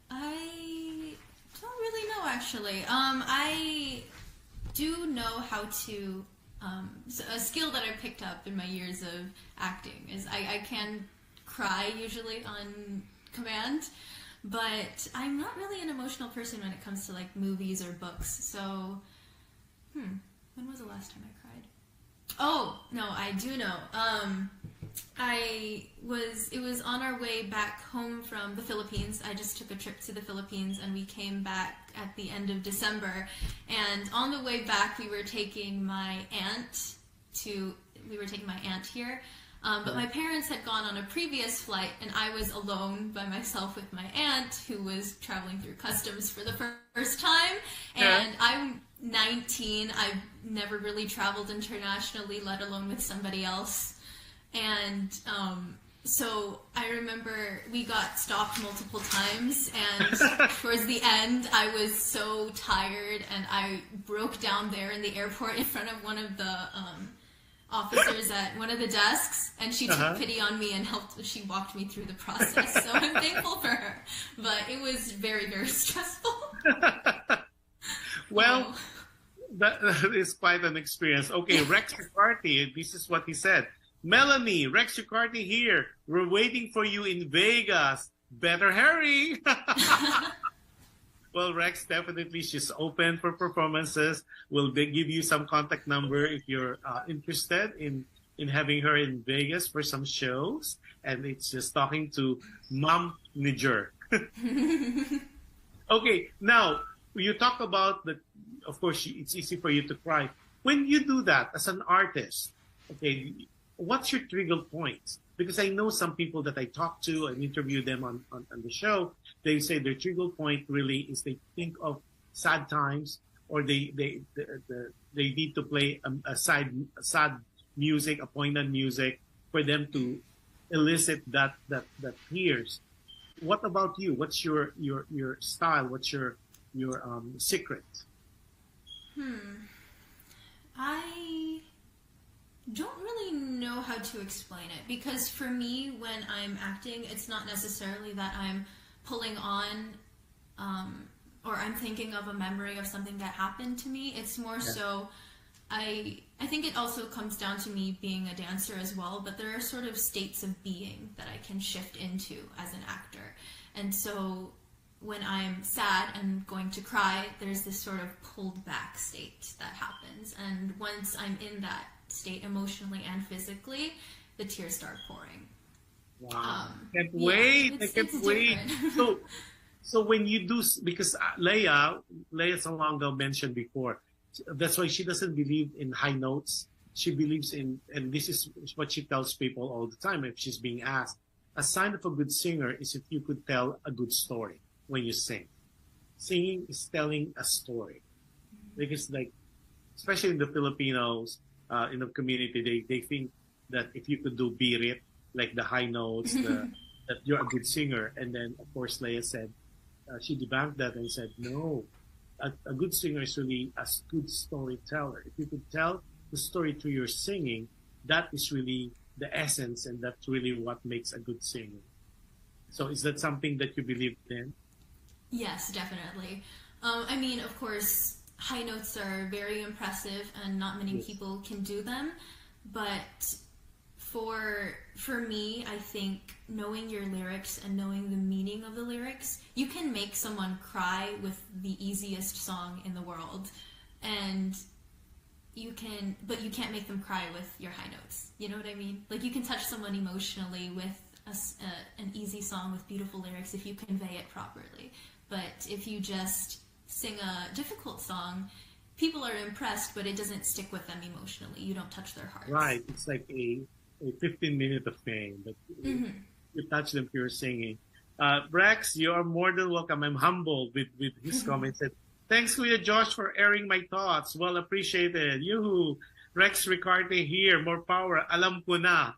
I don't really know, actually. I do know how to, a skill that I picked up in my years of acting is I can cry usually on command, but I'm not really an emotional person when it comes to like movies or books. So, when was the last time I cried? Oh, no, I do know. It was on our way back home from the Philippines. I just took a trip to the Philippines, and we came back at the end of December. And on the way back, we were taking my aunt here. But my parents had gone on a previous flight, and I was alone by myself with my aunt, who was traveling through customs for the first time. And I'm 19. I've never really traveled internationally, let alone with somebody else. And so I remember we got stopped multiple times, and towards the end, I was so tired, and I broke down there in the airport in front of one of the officers at one of the desks, and she took pity on me and she walked me through the process. So I'm thankful for her, but it was very, very stressful. Well, that is quite an experience. Okay, Rex Ricarty, this is what he said. Melanie, Rex Ricarty here. We're waiting for you in Vegas. Better hurry. Well, Rex, definitely she's open for performances. We'll give you some contact number if you're interested in having her in Vegas for some shows. And it's just talking to Mom Niger. Okay, now you talk about of course, it's easy for you to cry. When you do that as an artist, okay, what's your trigger points? Because I know some people that I talk to and interview them on the show, they say their trigger point really is they think of sad times, or they need to play a sad music, a poignant music for them to elicit that tears. What about you? What's your style? What's your secret? I don't really know how to explain it, because for me, when I'm acting, it's not necessarily that I'm pulling on or I'm thinking of a memory of something that happened to me. It's more so I think it also comes down to me being a dancer as well, but there are sort of states of being that I can shift into as an actor. And so when I'm sad and going to cry, there's this sort of pulled back state that happens. And once I'm in that state emotionally and physically, the tears start pouring. Wow. Can't wait. I can't wait. So when you do, because Leia Salonga mentioned before, that's why she doesn't believe in high notes. She believes in, and this is what she tells people all the time if she's being asked, a sign of a good singer is if you could tell a good story when you sing. Singing is telling a story. Because like, especially in the Filipinos, in the community, they think that if you could do birit, like the high notes, that you're a good singer. And then, of course, Leia said, she debunked that and said, no, a good singer is really a good storyteller. If you could tell the story through your singing, that is really the essence, and that's really what makes a good singer. So is that something that you believe in? Yes, definitely. I mean, of course, high notes are very impressive and not many people can do them. But for me, I think knowing your lyrics and knowing the meaning of the lyrics, you can make someone cry with the easiest song in the world. And but you can't make them cry with your high notes. You know what I mean? Like, you can touch someone emotionally with an easy song with beautiful lyrics if you convey it properly. But if you just sing a difficult song, people are impressed, but it doesn't stick with them emotionally. You don't touch their hearts. Right. It's like a 15-minute of fame, but you touch them through your singing. Rex, you are more than welcome. I'm humbled with his comments. Thanks, Kuya Josh, for airing my thoughts. Well appreciated. Yoo-hoo. Rex Ricarty here. More power. Alam ko na.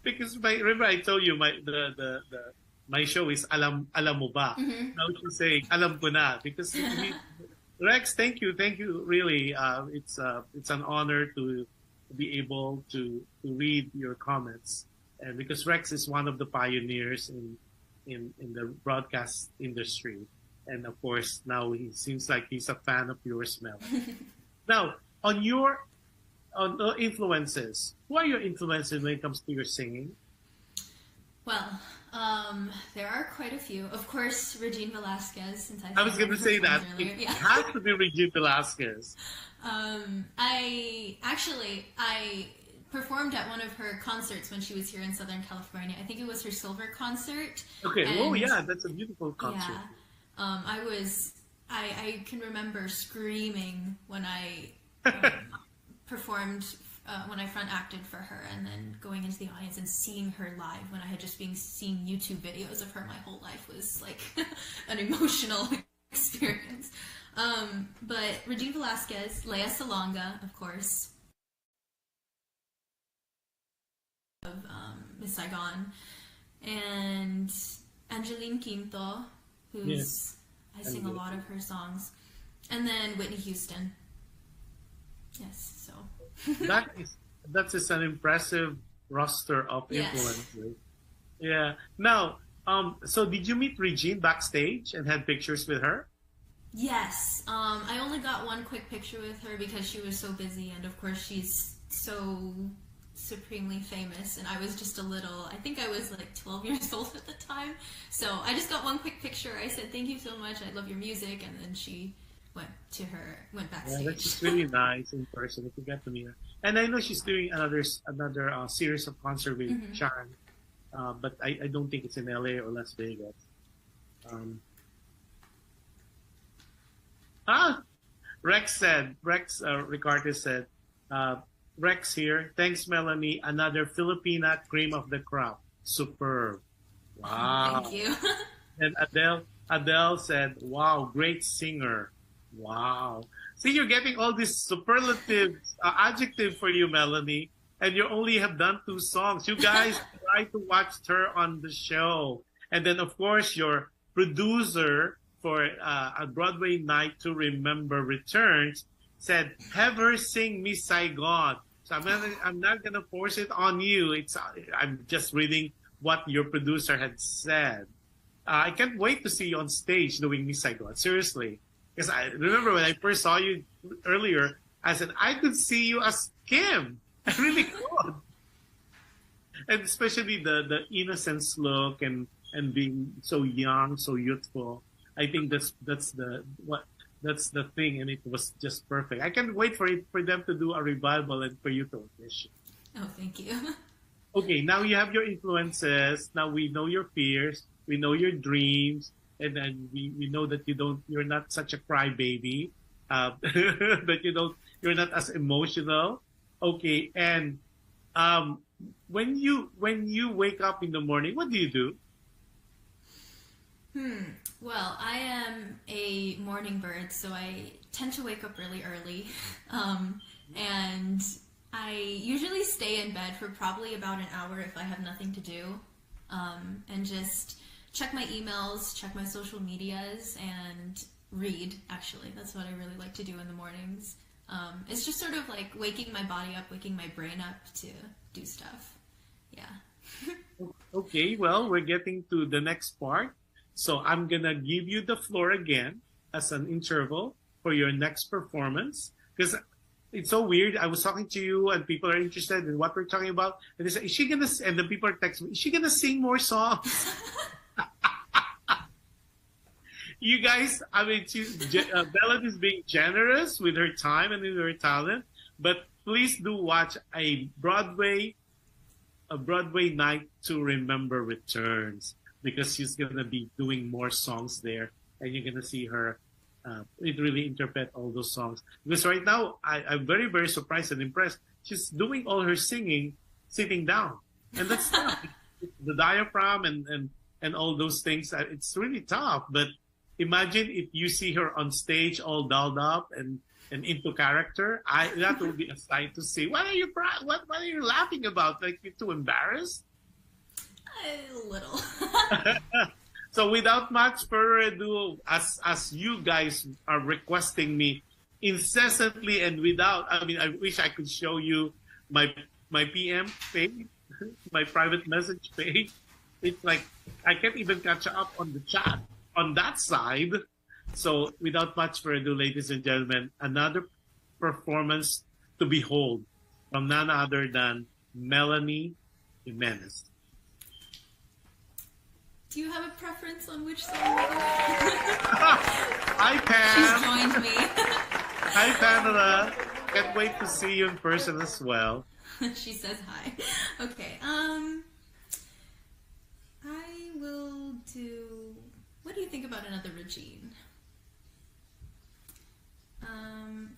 Because remember I told you my show is Alam Mo Ba. Now she's saying Alam ko na. Because Rex, thank you. Really, it's an honor to be able to read your comments, and because Rex is one of the pioneers in the broadcast industry. And of course, now he seems like he's a fan of yours, Mel. Now, on the influences, who are your influences when it comes to your singing? Well, there are quite a few. Of course, Regine Velasquez, since I was going to say that. Earlier. It has to be Regine Velasquez. I performed at one of her concerts when she was here in Southern California. I think it was her silver concert. Okay. Oh, yeah, that's a beautiful concert. Yeah. I can remember screaming when I performed, when I front acted for her, and then going into the audience and seeing her live when I had just been seeing YouTube videos of her my whole life was like an emotional experience. But Regine Velasquez, Leia Salonga, of course, of Miss Saigon, and Angeline Quinto, who's I sing a lot of her songs, and then Whitney Houston. Yes, so that's just an impressive roster of influences. Yeah. Now, so did you meet Regine backstage and had pictures with her? Yes. I only got one quick picture with her because she was so busy, and of course she's so supremely famous, and I was just a little, I think I was like 12 years old at the time. So I just got one quick picture. I said, "Thank you so much. I love your music." And then she went backstage. Yeah, that's just really nice in person if you get to meet her. And I know she's doing another series of concert with Chan, but I don't think it's in LA or Las Vegas. Rex Ricardo said, Rex here. Thanks, Melanie. Another Filipina cream of the crop. Superb. Wow. Thank you. And Adele said, wow, great singer. Wow. See, you're getting all these superlative adjective for you, Melanie, and you only have done 2 songs. You guys try to watch her on the show. And then, of course, your producer for a Broadway Night to Remember Returns said, have her sing Miss Saigon. So I'm not gonna force it on you. I'm just reading what your producer had said. I can't wait to see you on stage doing Miss Saigon. Seriously, because I remember when I first saw you earlier, I said I could see you as Kim. I really could, and especially the innocence look and being so young, so youthful. I think that's the thing, and it was just perfect. I can't wait for them to do a revival and for you to audition. Oh, thank you. Okay, now you have your influences. Now we know your fears. We know your dreams, and then we know that you're not such a crybaby. That you're not as emotional. Okay, and when you wake up in the morning, what do you do? Well, I am a morning bird, so I tend to wake up really early. And I usually stay in bed for probably about an hour if I have nothing to do. And just check my emails, check my social medias, and read, actually. That's what I really like to do in the mornings. It's just sort of like waking my body up, waking my brain up to do stuff. Yeah. Okay, well, we're getting to the next part. So I'm going to give you the floor again as an interval for your next performance. Because it's so weird. I was talking to you and people are interested in what we're talking about. And they say, is she going to, and the people are texting me, is she going to sing more songs? You guys, I mean, Bella is being generous with her time and with her talent. But please do watch a Broadway Night to Remember Returns, because she's going to be doing more songs there, and you're going to see her really interpret all those songs. Because right now, I'm very, very surprised and impressed. She's doing all her singing sitting down. And that's tough. The diaphragm and all those things, it's really tough. But imagine if you see her on stage all dolled up and into character. That would be a sight to see. What are you laughing about? Like, you're too embarrassed? A little. So without much further ado, as you guys are requesting me incessantly and I wish I could show you my PM page, my private message page. It's like I can't even catch up on the chat on that side. So without much further ado, ladies and gentlemen, another performance to behold from none other than Melanie Jimenez. Do you have a preference on which song? Hi, Pam. She's joined me. Hi, Pamela. Can't wait to see you in person as well. She says hi. Okay. I will do. What do you think about another Regine?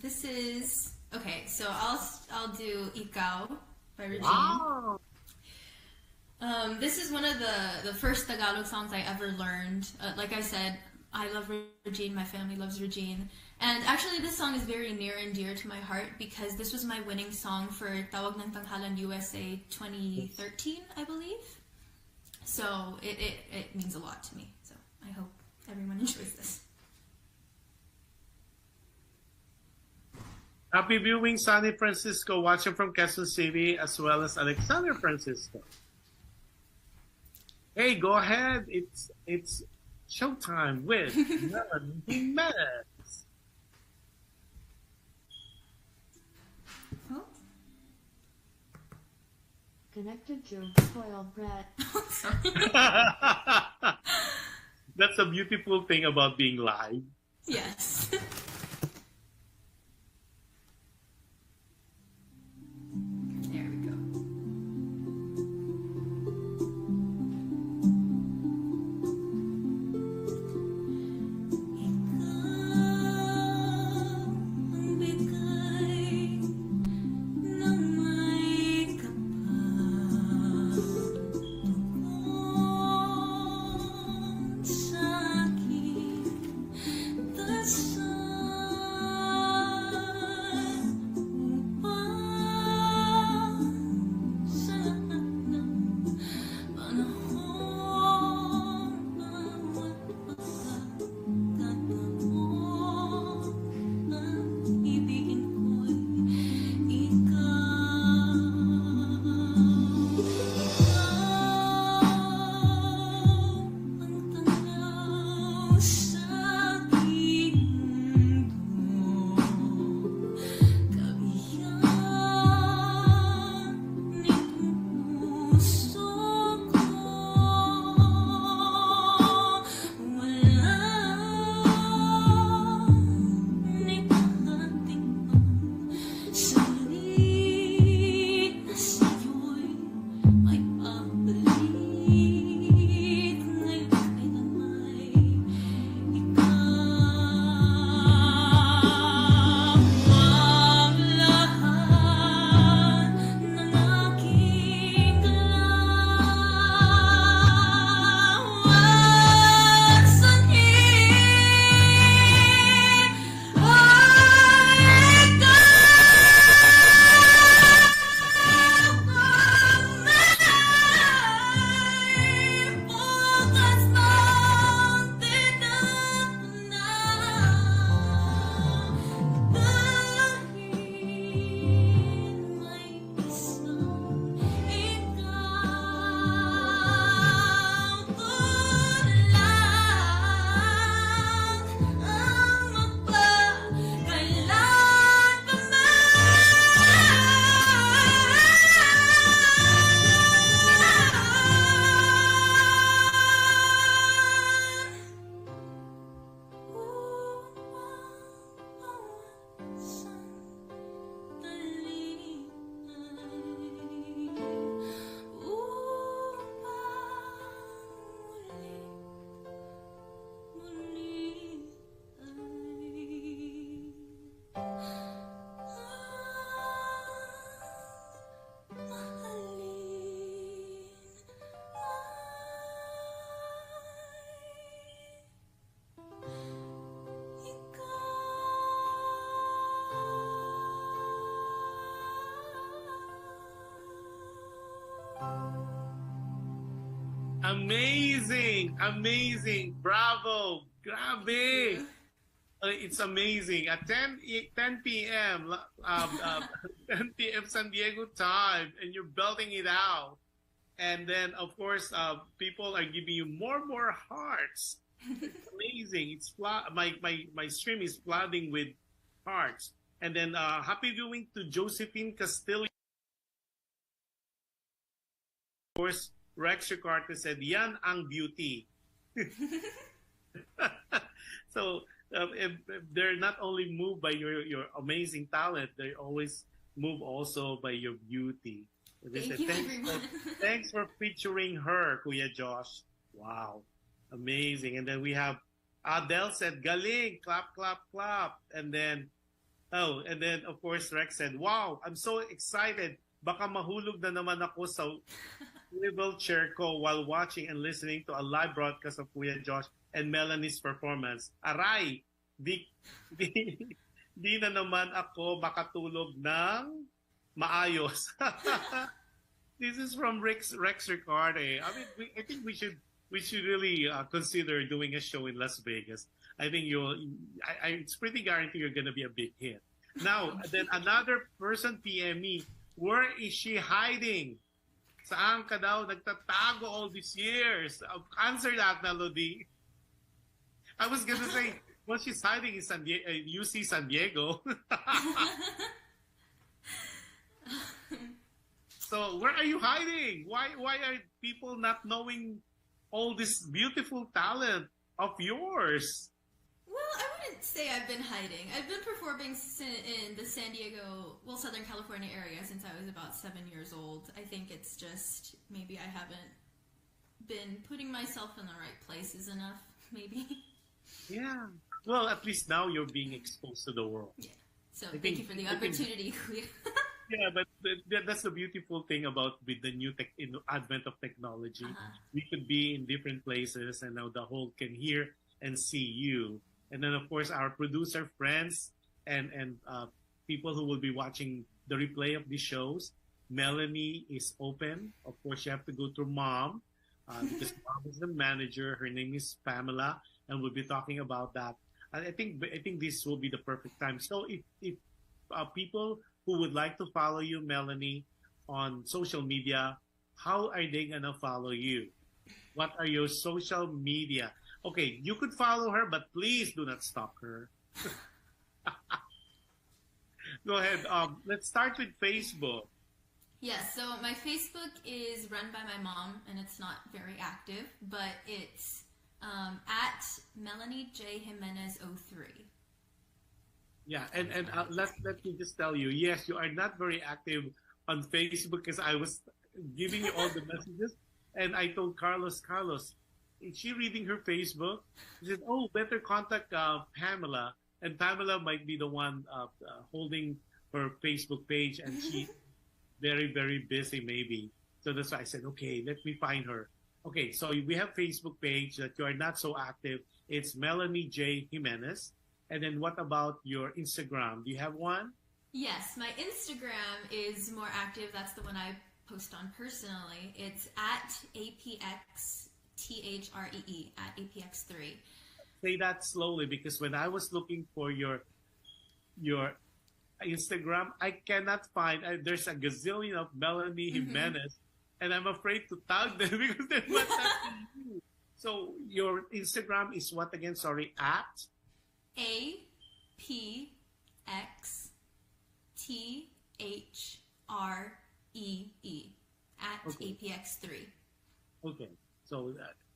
This is okay. So I'll do Ikaw by Regine. Wow. This is one of the first Tagalog songs I ever learned. Like I said, I love Regine, my family loves Regine. And actually this song is very near and dear to my heart because this was my winning song for Tawag ng Tanghalan USA 2013, I believe. So it means a lot to me. So I hope everyone enjoys this. Happy viewing, Sunny Francisco, watching from Quezon City, as well as Alexander Francisco. Hey, go ahead. It's Showtime with MELANIE JIMENEZ. Oh. Connected to Royal Bread. That's a beautiful thing about being live. Yes. There we go. Amazing! Amazing! Bravo! Grabe! It's amazing. At 10 p.m., 10 p.m. San Diego time, and you're belting it out. And then, of course, people are giving you more hearts. It's amazing. It's my stream is flooding with hearts. And then, happy viewing to Josephine Castillo. Of course, Rex Ricardo said, "Yan ang beauty." So if they're not only moved by your amazing talent, they always move also by your beauty. They Thank said, you, everyone. Thanks for featuring her, Kuya Josh. Wow, amazing. And then we have Adele said, "Galing, clap, clap, clap." And then, of course, Rex said, "Wow, I'm so excited. Baka mahulog na naman ako sa swivel chair ko while watching and listening to a live broadcast of Kuya Josh and Melanie's performance. Aray, di na naman ako makatulog ng maayos." This is from Rex Ricardo. I mean, I think we should really consider doing a show in Las Vegas. I think it's pretty guaranteed you're going to be a big hit. Now, then another person PM me, where is she hiding? Saan ka daw nagtatago all these years? Answer that na, Lodi. I was gonna say, well, she's hiding in UC San Diego. So where are you hiding? Why are people not knowing all this beautiful talent of yours? Well, I wouldn't say I've been hiding. I've been performing in the San Diego, well, Southern California area since I was about 7 years old. I think it's just maybe I haven't been putting myself in the right places enough, maybe. Yeah. Well, at least now you're being exposed to the world. Yeah. So thank you for the opportunity. Yeah, but that's the beautiful thing about with the new advent of technology. We could be in different places, and now the whole can hear and see you. And then, of course, our producer friends and people who will be watching the replay of these shows. Melanie is open. Of course, you have to go through Mom because Mom is the manager. Her name is Pamela, and we'll be talking about that. I think this will be the perfect time. So if people who would like to follow you, Melanie, on social media, how are they gonna follow you? What are your social media? Okay, you could follow her, but please do not stalk her. Go ahead. Let's start with Facebook. Yes, so my Facebook is run by my mom, and it's not very active, but it's at Melanie J. Jimenez 03. Yeah, and let me just tell you, yes, you are not very active on Facebook because I was giving you all the messages, and I told Carlos, is she reading her Facebook? He said, oh, better contact Pamela, and Pamela might be the one holding her Facebook page, and she's very, very busy maybe. So that's why I said, okay, let me find her. Okay, so we have Facebook page that you are not so active. It's Melanie J. Jimenez. And then what about your Instagram? Do you have one? Yes, my Instagram is more active. That's the one I post on personally. It's at APXTHREE, at APX3. Say that slowly because when I was looking for your Instagram, I cannot find, there's a gazillion of Melanie Jimenez, and I'm afraid to tag them because they're not tagging you. So your Instagram is what again? Sorry, at? APXTHREE, at APX3. Okay, so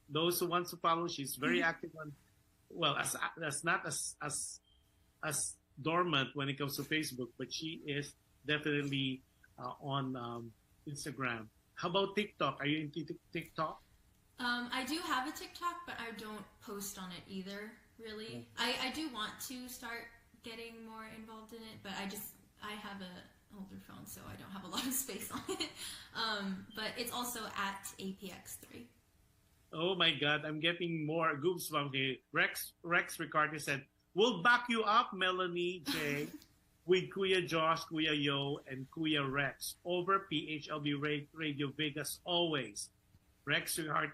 those who want to follow, she's very active on, well, as not as dormant when it comes to Facebook, but she is definitely on Instagram. How about TikTok? Are you into TikTok? I do have a TikTok, but I don't post on it either, really. Yeah. I do want to start getting more involved in it, but I have an older phone, so I don't have a lot of space on it. But it's also at APX3. Oh my God, I'm getting more goosebumps here. Rex Ricardo said, we'll back you up, Melanie J, with Kuya Josh, Kuya Yo, and Kuya Rex over PHLV Radio Vegas always. Rex Ricardo.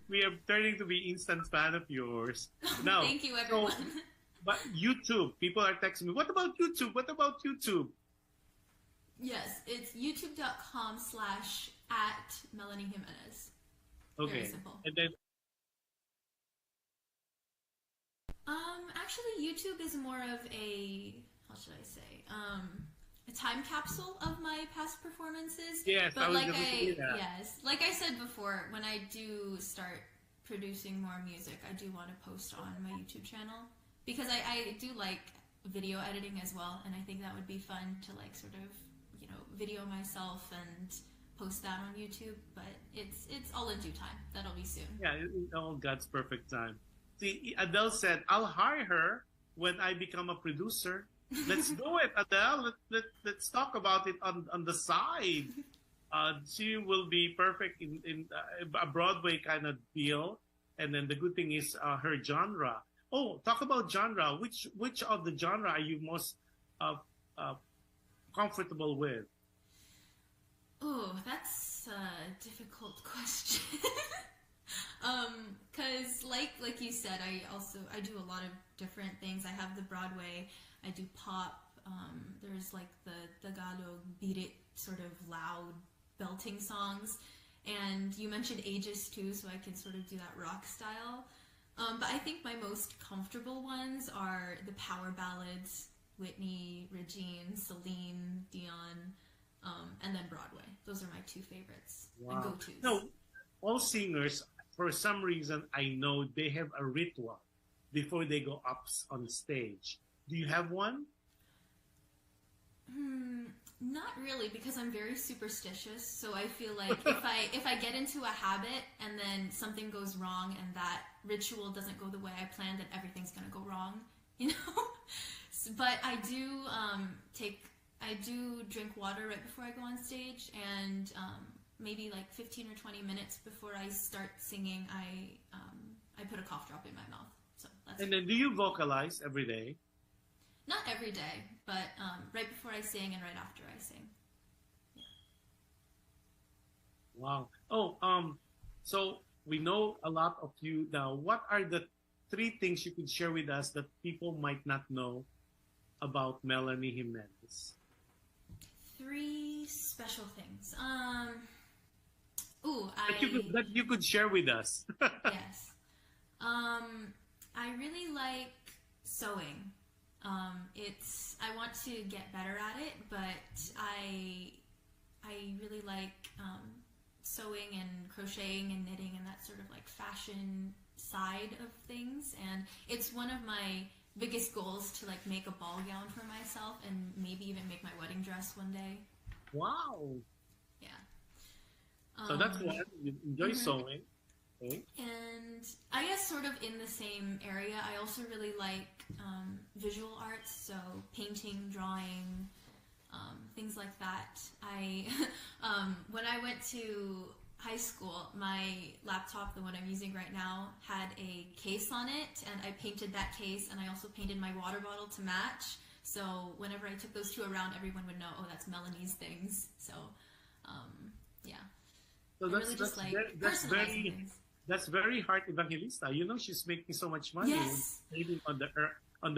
We are turning to be instant fan of yours. Now, thank you, everyone. So, but YouTube, people are texting me, what about YouTube? What about YouTube? Yes, it's youtube.com/@Melanie Jimenez. Okay. Very simple. And then actually YouTube is more of a, how should I say, a time capsule of my past performances. Yes, but like I said before, when I do start producing more music, I do want to post on my YouTube channel because I do like video editing as well, and I think that would be fun to like sort of, you know, video myself and post that on YouTube. But it's all in due time. That'll be soon. Yeah, in all God's perfect time. See, Adele said, I'll hire her when I become a producer. Let's do it, Adele. Let's talk about it on the side. She will be perfect in a Broadway kind of deal. And then the good thing is her genre. Oh, talk about genre. Which of the genre are you most comfortable with? Oh, that's a difficult question. Cause like you said, I do a lot of different things. I have the Broadway, I do pop, there's like the Tagalog beat it sort of loud belting songs, And you mentioned ages too, so I can sort of do that rock style. But I think my most comfortable ones are the power ballads, Whitney, Regine, Celine, Dion, and then Broadway. Those are my two favorites and go-tos. No, all singers, for some reason, I know they have a ritual before they go up on stage. Do you have one? Not really, because I'm very superstitious. So I feel like if I get into a habit and then something goes wrong and that ritual doesn't go the way I planned, then everything's gonna go wrong, you know. But I do drink water right before I go on stage, and maybe like 15 or 20 minutes before I start singing, I put a cough drop in my mouth. So that's And then do you vocalize every day? Not every day, but right before I sing and right after I sing. Yeah. Wow. Oh, so we know a lot of you now. What are the 3 things you could share with us that people might not know about Melanie Jimenez? 3 special things. That you could share with us. Yes. I really like sewing. I want to get better at it, but I really like sewing and crocheting and knitting and that sort of like fashion side of things. And it's one of my biggest goals to like make a ball gown for myself and maybe even make my wedding dress one day. Wow. Yeah. So that's one. You enjoy sewing. Okay. And I guess sort of in the same area, I also really like visual arts, so painting, drawing, things like that. When I went to high school, my laptop, the one I'm using right now, had a case on it, and I painted that case, and I also painted my water bottle to match. So whenever I took those 2 around, everyone would know, oh, that's Melanie's things. So, yeah. So that's very Heart Evangelista. You know, she's making so much money. Yes. Maybe on the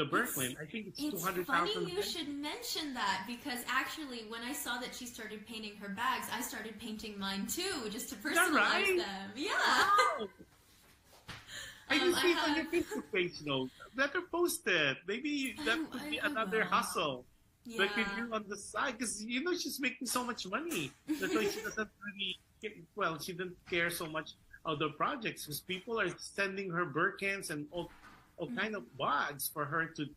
Berkman. I think it's 200,000. It's funny you should mention that, because actually when I saw that she started painting her bags, I started painting mine too, just to personalize them. Yeah. Wow. I didn't see it on your Facebook page, though. Better post it. Maybe that could be another hustle. Yeah. That could do on the side, because you know she's making so much money. That's why she doesn't really. She didn't care so much other projects, because people are sending her Birkins and all kind of bags for her to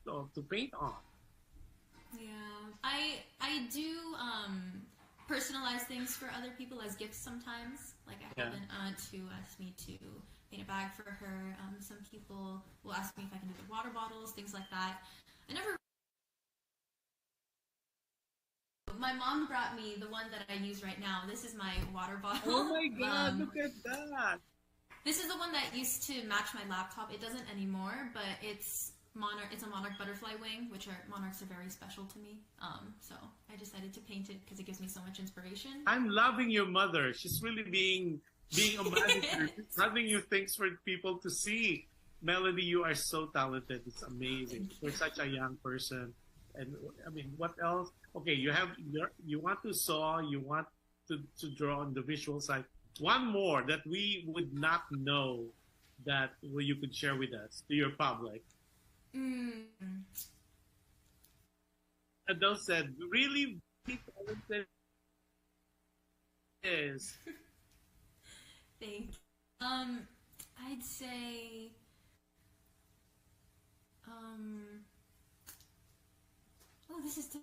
paint on. Yeah, I do personalize things for other people as gifts sometimes. Like I have an aunt who asked me to paint a bag for her. Some people will ask me if I can do the water bottles, things like that. My mom brought me the one that I use right now. This is my water bottle. Oh my God, look at that. This is the one that used to match my laptop. It doesn't anymore, but it's a monarch butterfly wing, which monarchs are very special to me. So I decided to paint it because it gives me so much inspiration. I'm loving your mother. She's really being a manager. She's having you things for people to see. Melanie, you are so talented. It's amazing. You're such a young person. And I mean, what else? Okay, you want to sew, you want to draw on the visual side. One more that we would not know that you could share with us to your public. Adele said, really talented is. Thank you. I'd say this is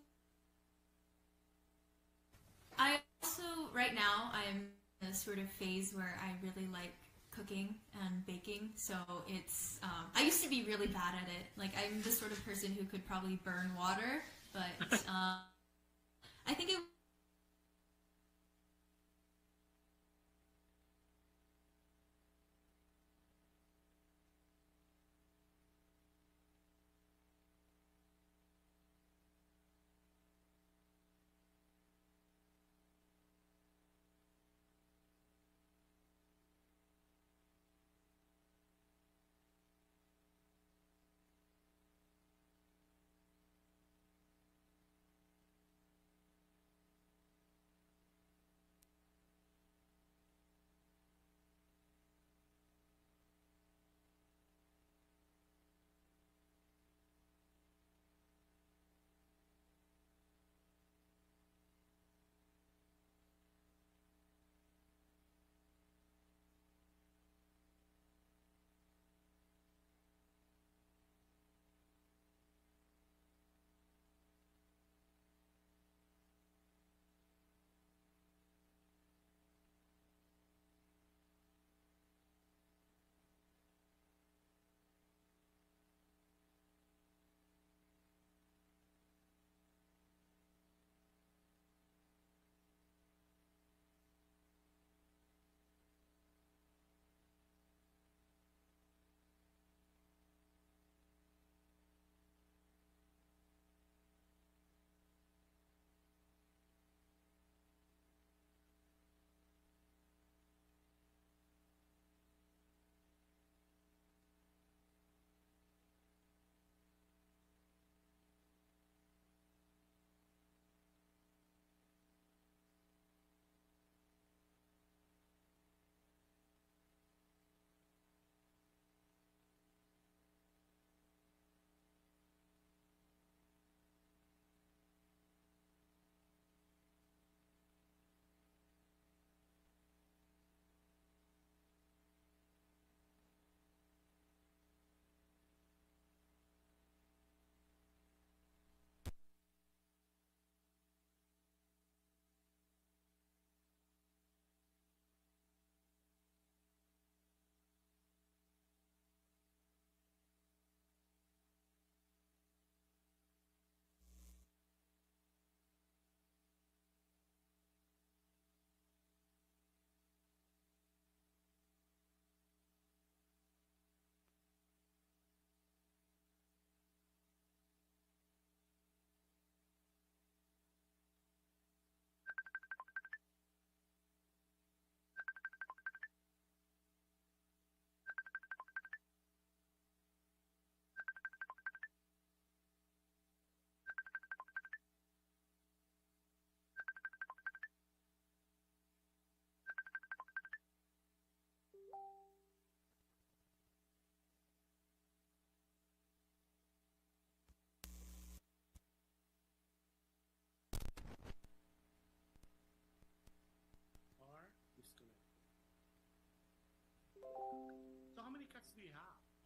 I also, right now, I'm in a sort of phase where I really like cooking and baking, so it's, I used to be really bad at it. Like, I'm the sort of person who could probably burn water, but I think it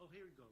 Oh, here we go.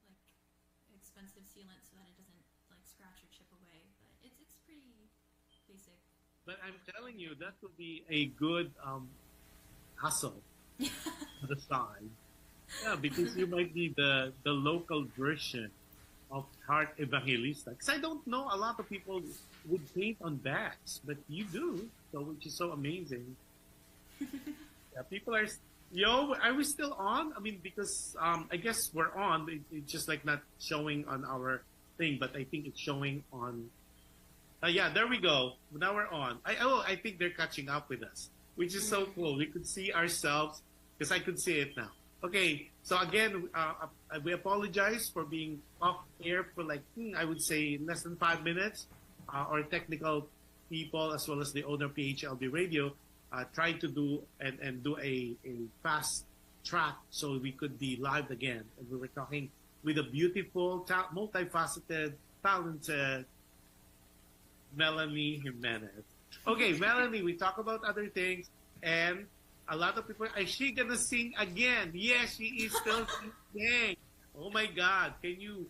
Like expensive sealant so that it doesn't like scratch or chip away. But it's pretty basic. But I'm telling you, that would be a good hustle on the side. Yeah, because you might be the local version of Heart Evangelista. Because I don't know a lot of people would paint on backs, but you do, so which is so amazing. Yeah, people are. Yo, are we still on? I mean, because I guess we're on. It's just like not showing on our thing, but I think it's showing on. Yeah, there we go. Now we're on. I think they're catching up with us, which is so cool. We could see ourselves because I could see it now. Okay, so again, we apologize for being off air for like I would say less than 5 minutes. Our technical people as well as the owner of PHLV Radio tried to do and do a fast track so we could be live again. And we were talking with a beautiful, multifaceted, talented Melanie Jimenez. Okay, Melanie, we talk about other things, and a lot of people, is she gonna sing again? Yes, she is still singing. Oh my God, can you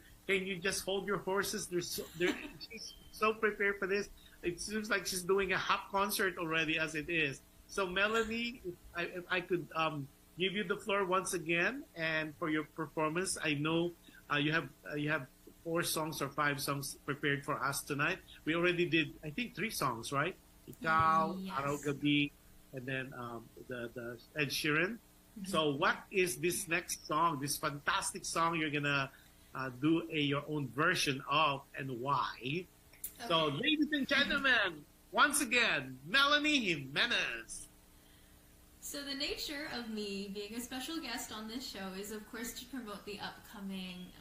just hold your horses? She's so prepared for this. It seems like she's doing a half concert already as it is. So Melanie, if I could give you the floor once again, and for your performance, I know you have 4 songs or 5 songs prepared for us tonight. We already did, I think, 3 songs, right? Ikaw, Yes. Araw Gabi, and then the Ed Sheeran. So what is this next song, this fantastic song you're gonna do your own version of, and why? So Okay. ladies and gentlemen, once again, Melanie Jimenez. So the nature of me being a special guest on this show is, of course, to promote the upcoming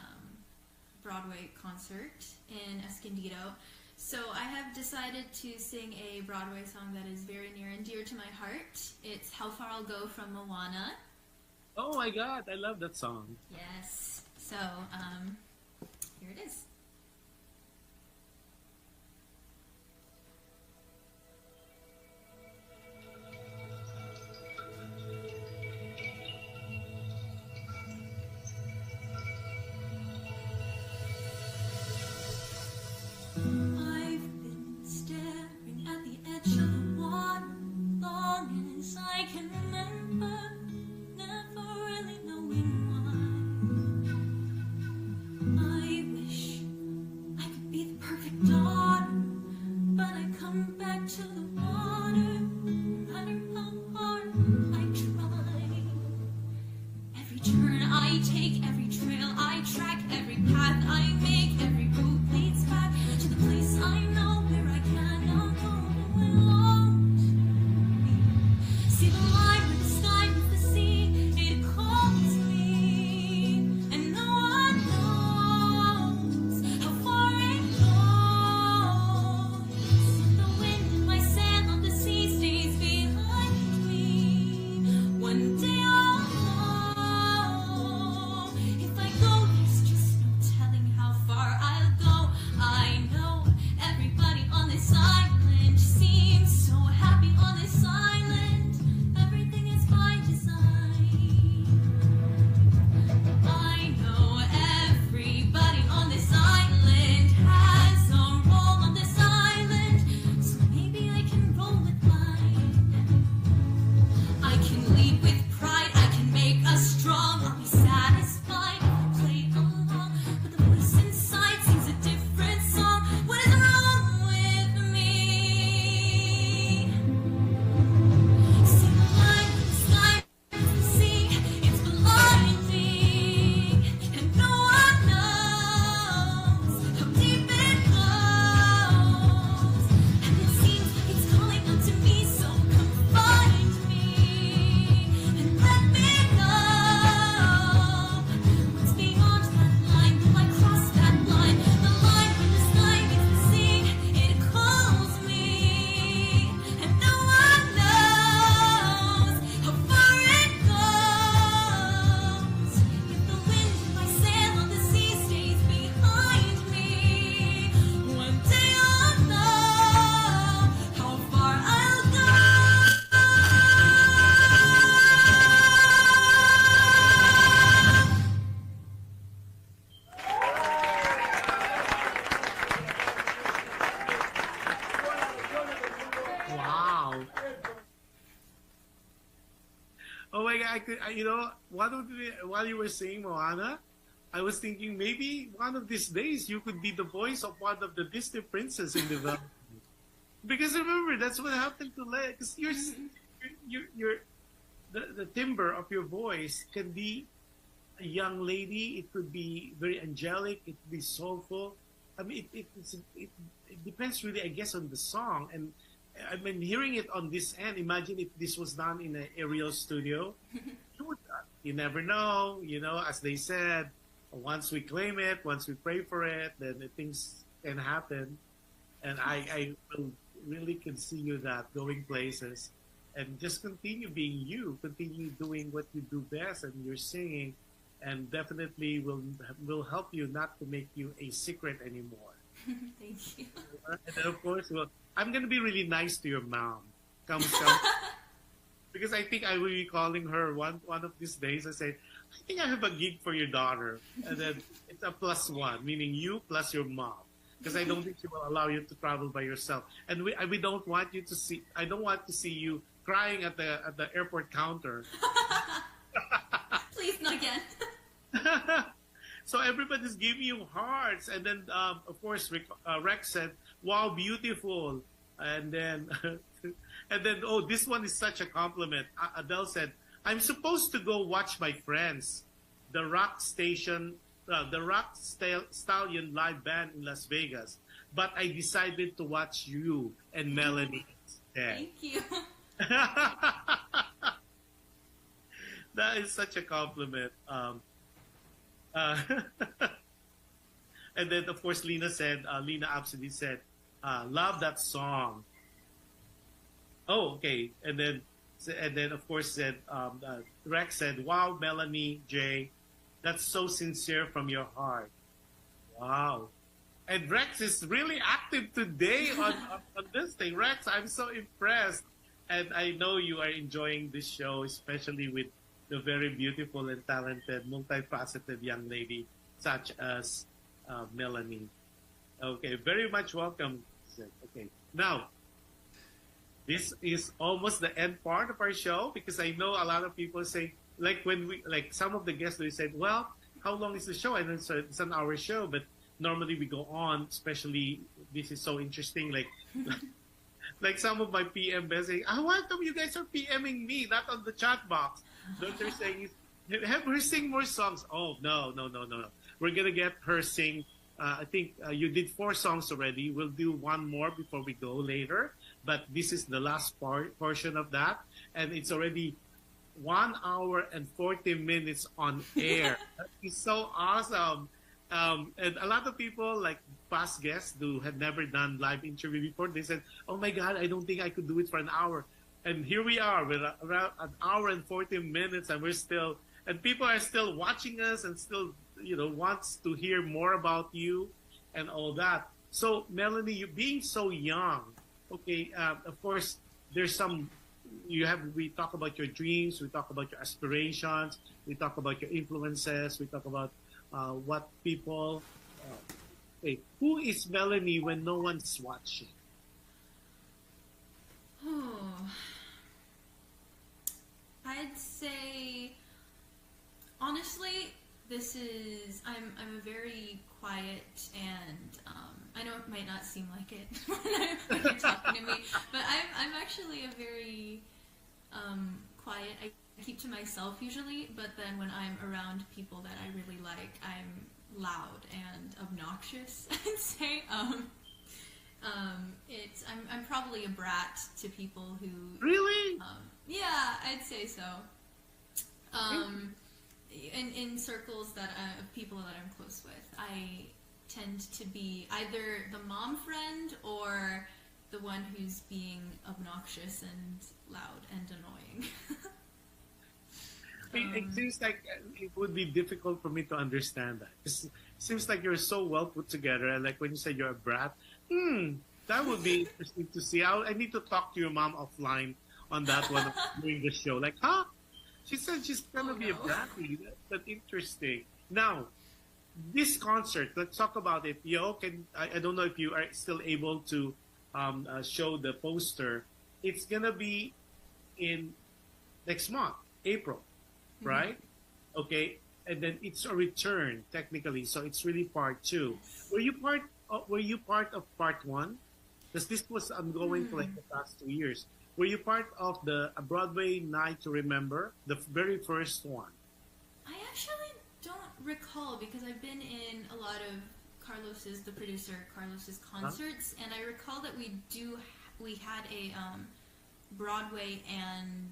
Broadway concert in Escondido. So I have decided to sing a Broadway song that is very near and dear to my heart. It's How Far I'll Go from Moana. Oh my God, I love that song. Yes. So here it is. while you were saying Moana, I was thinking maybe one of these days you could be the voice of one of the Disney princess in development. Because remember, that's what happened to Leia. Because the timbre of your voice can be a young lady. It could be very angelic. It could be soulful. I mean, it depends really, I guess, on the song. And I mean, hearing it on this end, imagine if this was done in an aerial studio. You never know, as they said, once we claim it, once we pray for it, then the things can happen. And I will really can see you that going places and just continue being you, continue doing what you do best and you're singing, and definitely will help you not to make you a secret anymore. Thank you. And then of course, I'm going to be really nice to your mom. Come. Because I think I will be calling her one of these days. I say, I think I have a gig for your daughter. And then it's a +1, meaning you plus your mom. Because I don't think she will allow you to travel by yourself. And we don't want you to see, I don't want to see you crying at the airport counter. Please, not again. So everybody's giving you hearts. And then, of course, Rex said, wow, beautiful. And then, oh, this one is such a compliment. Adele said, I'm supposed to go watch my friends, the Rock Stallion live band in Las Vegas, but I decided to watch you and Melanie instead. Thank you. That is such a compliment. And then, of course, Lena absolutely said, love that song. Oh, okay. And then of course, said Rex said, wow, Melanie J, that's so sincere from your heart. Wow. And Rex is really active today on this thing. Rex, I'm so impressed. And I know you are enjoying this show, especially with the very beautiful and talented, multifaceted young lady such as Melanie. Okay, very much welcome. Okay, now, this is almost the end part of our show because I know a lot of people say, like some of the guests, they said, well, how long is the show? And then so it's an hour show, but normally we go on, especially this is so interesting. Like some of my PM guys saying, why come you guys are PMing me, not on the chat box? What they're saying is, have her sing more songs. Oh, no. We're going to get her sing. I think you did 4 songs already. We'll do one more before we go later. But this is the last portion of that. And it's already 1 hour and 40 minutes on air. That is so awesome. And a lot of people, like past guests who had never done live interview before, they said, oh my God, I don't think I could do it for an hour. And here we are with around 1 hour and 40 minutes and people are still watching us and still, wants to hear more about you and all that. So Melanie, you being so young, okay, of course, there's we talk about your dreams, we talk about your aspirations, we talk about your influences, we talk about what people, okay, who is Melanie when no one's watching? Oh, I'd say, honestly, I'm a very quiet and I know it might not seem like it when you're talking to me, but I'm actually a very quiet. I keep to myself usually, but then when I'm around people that I really like, I'm loud and obnoxious. I'd say I'm probably a brat to people who really. Yeah, I'd say so. In circles of people that I'm close with, I tend to be either the mom friend or the one who's being obnoxious and loud and annoying. It seems like it would be difficult for me to understand that. It seems like you're so well put together, and like when you said you're a brat, that would be interesting to see. I need to talk to your mom offline on that one during the show. Like, huh? She said she's gonna be a bratty. That's interesting. Now, this concert, let's talk about it. I don't know if you are still able to show the poster. It's gonna be in next month, April. right? Okay, and then it's a return technically, so it's really part two. Were you part of part one? Because this was ongoing for like the past 2 years. Were you part of the a Broadway Night to Remember, the very first one? I actually don't recall because I've been in a lot of the producer, Carlos's concerts, and I recall that we had a Broadway and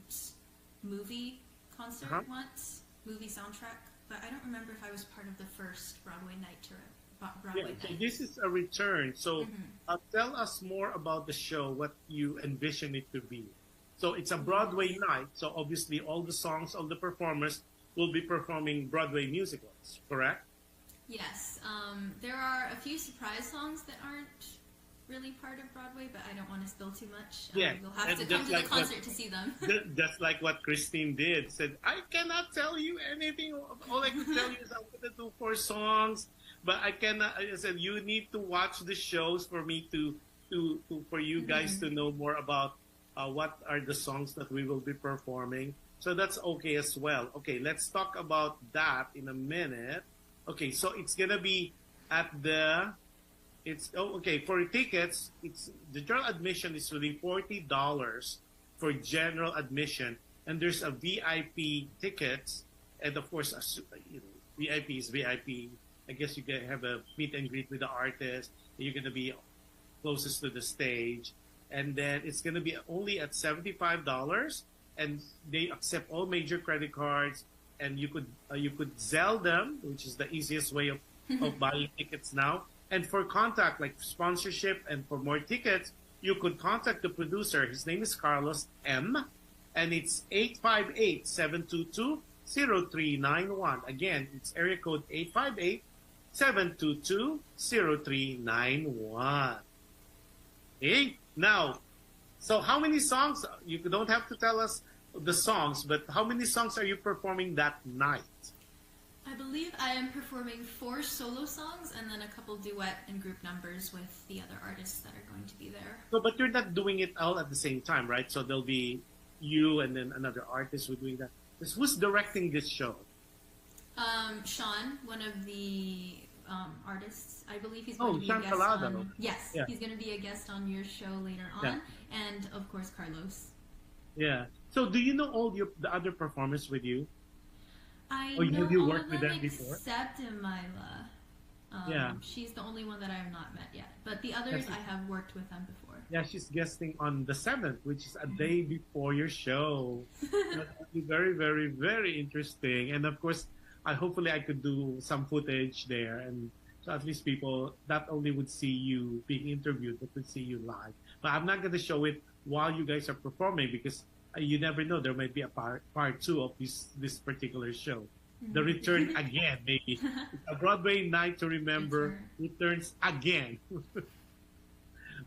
movie concert once, movie soundtrack, but I don't remember if I was part of the first Broadway night Yeah, so this is a return. So tell us more about the show, what you envision it to be. So it's a Broadway night, so obviously all the songs, all the performers will be performing Broadway musicals, correct? Yes. There are a few surprise songs that aren't really part of Broadway, but I don't want to spill too much. Yeah, you'll have to come to the concert to see them. Just like what Christine did. Said, I cannot tell you anything. All I can tell you is I'm going to do 4 songs, but I cannot. I said, you need to watch the shows for me for you guys to know more about what are the songs that we will be performing. So that's okay as well. Okay, let's talk about that in a minute. Okay, so it's going to be at the... for tickets, the general admission is really $40 for general admission, and there's a VIP tickets, and of course, VIP is VIP. I guess you can have a meet and greet with the artist. You're going to be closest to the stage, and then it's going to be only at $75, and they accept all major credit cards, and you could Zelle them, which is the easiest way of buying tickets now. And for contact, like sponsorship and for more tickets, you could contact the producer. His name is Carlos M. And it's 858-722-0391. Again, it's area code 858-722-0391. Okay? Now, so how many songs? You don't have to tell us the songs, but how many songs are you performing that night? I believe I am performing 4 solo songs and then a couple duet and group numbers with the other artists that are going to be there. So, but you're not doing it all at the same time, right? So there'll be you and then another artist who's doing that. Who's directing this show? Sean, one of the artists. I believe he's going to be Sean a guest Calado. on... Yes, yeah. He's going to be a guest on your show later on. Yeah. And, of course, Carlos. Yeah. So do you know all the other performers with you? I know have you worked with them before? Except Amila. She's the only one that I have not met yet. But the others, I have worked with them before. Yeah, she's guesting on the 7th, which is a day before your show. That will be very, very, very interesting. And of course, hopefully I could do some footage there. And so at least people not only would see you being interviewed, but would see you live. But I'm not going to show it while you guys are performing because you never know. There might be a part 2 of this particular show. The return again, maybe. A Broadway Night to Remember returns again.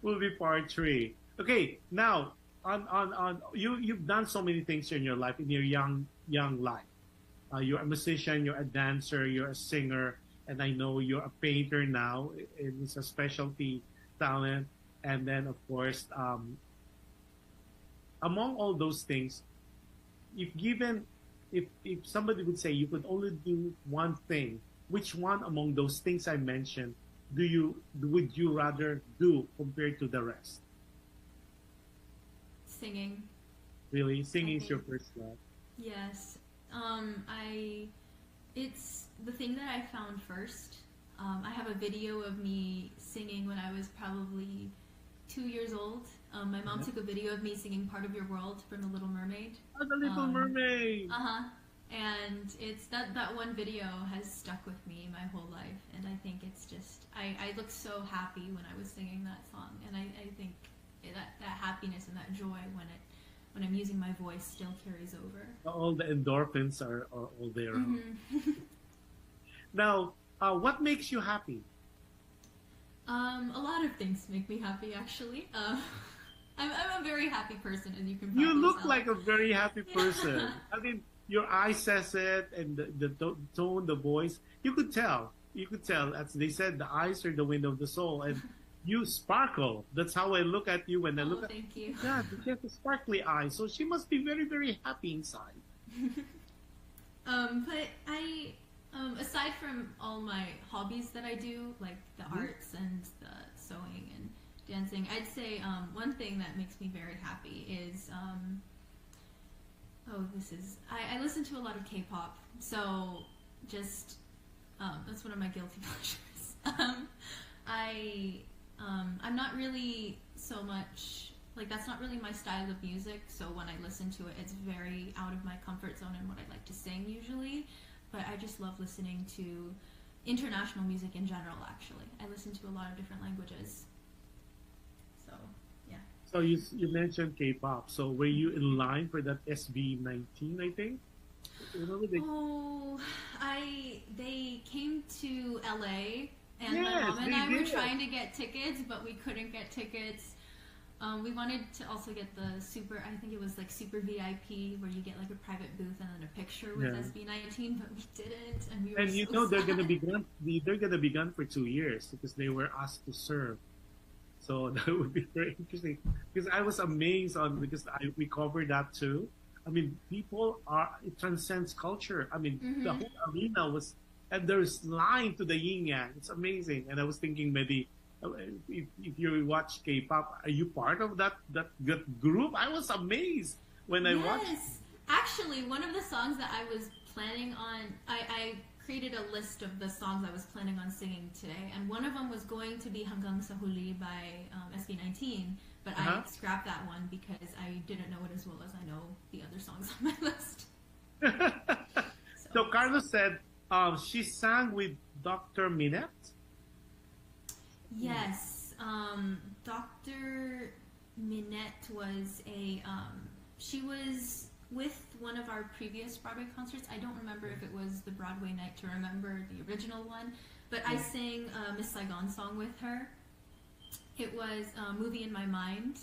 Will be part 3. Okay, now on you've done so many things in your life, in your young life. You're a musician, you're a dancer, you're a singer, and I know you're a painter now. It's a specialty talent, and then of course. Among all those things, if somebody would say you could only do one thing, which one among those things I mentioned would you rather do compared to the rest? Singing. Really? Singing is your first love? Yes. It's the thing that I found first. I have a video of me singing when I was probably 2 years old. My mom took a video of me singing Part of Your World from The Little Mermaid. Oh, The Little Mermaid! And it's that one video has stuck with me my whole life. And I think it's just, I look so happy when I was singing that song. And I think that happiness and that joy when I'm using my voice still carries over. All the endorphins are all there. Now, what makes you happy? A lot of things make me happy, actually. I'm a very happy person, as you can probably You look tell. like a very happy person. I mean, your eye says it, and the tone, the voice. You could tell. As they said, the eyes are the window of the soul, and you sparkle. That's how I look at you when I look at you. Thank you. Yeah, she has a sparkly eye, so she must be very, very happy inside. But I, aside from all my hobbies that I do, like the arts and the sewing and dancing, I'd say one thing that makes me very happy is I listen to a lot of K-pop, so just that's one of my guilty pleasures. I'm not really so much like that's not really my style of music. So when I listen to it, it's very out of my comfort zone and what I like to sing usually. But I just love listening to international music in general. Actually, I listen to a lot of different languages. So yeah. So you mentioned K-pop. So were you in line for that SB19? I think. Remember they... Oh, they came to LA, and my Yes, mom and they I were did. trying to get tickets, but we couldn't get tickets. We wanted to also get the super, I think it was like super VIP, where you get like a private booth and then a picture with Yeah. SB19, but we didn't, and we were And you so know they're sad. gonna be gone. They're gonna be gone for 2 years because they were asked to serve. So that would be very interesting. Because I was amazed we covered that too. I mean, it transcends culture. I mean, the whole arena was, and there's line to the yin yang. It's amazing. And I was thinking maybe if you watch K-pop, are you part of that group? I was amazed when I watched. Yes, actually, one of the songs that I was planning on, I created a list of the songs I was planning on singing today, and one of them was going to be Hanggang sa Huli by SB19, but I scrapped that one because I didn't know it as well as I know the other songs on my list. So Carlos said she sang with Dr. Minette. Yes, Dr. Minette was she was with one of our previous Broadway concerts. I don't remember if it was the Broadway Night to Remember, the original one, but I sang a Miss Saigon song with her. It was Movie in My Mind,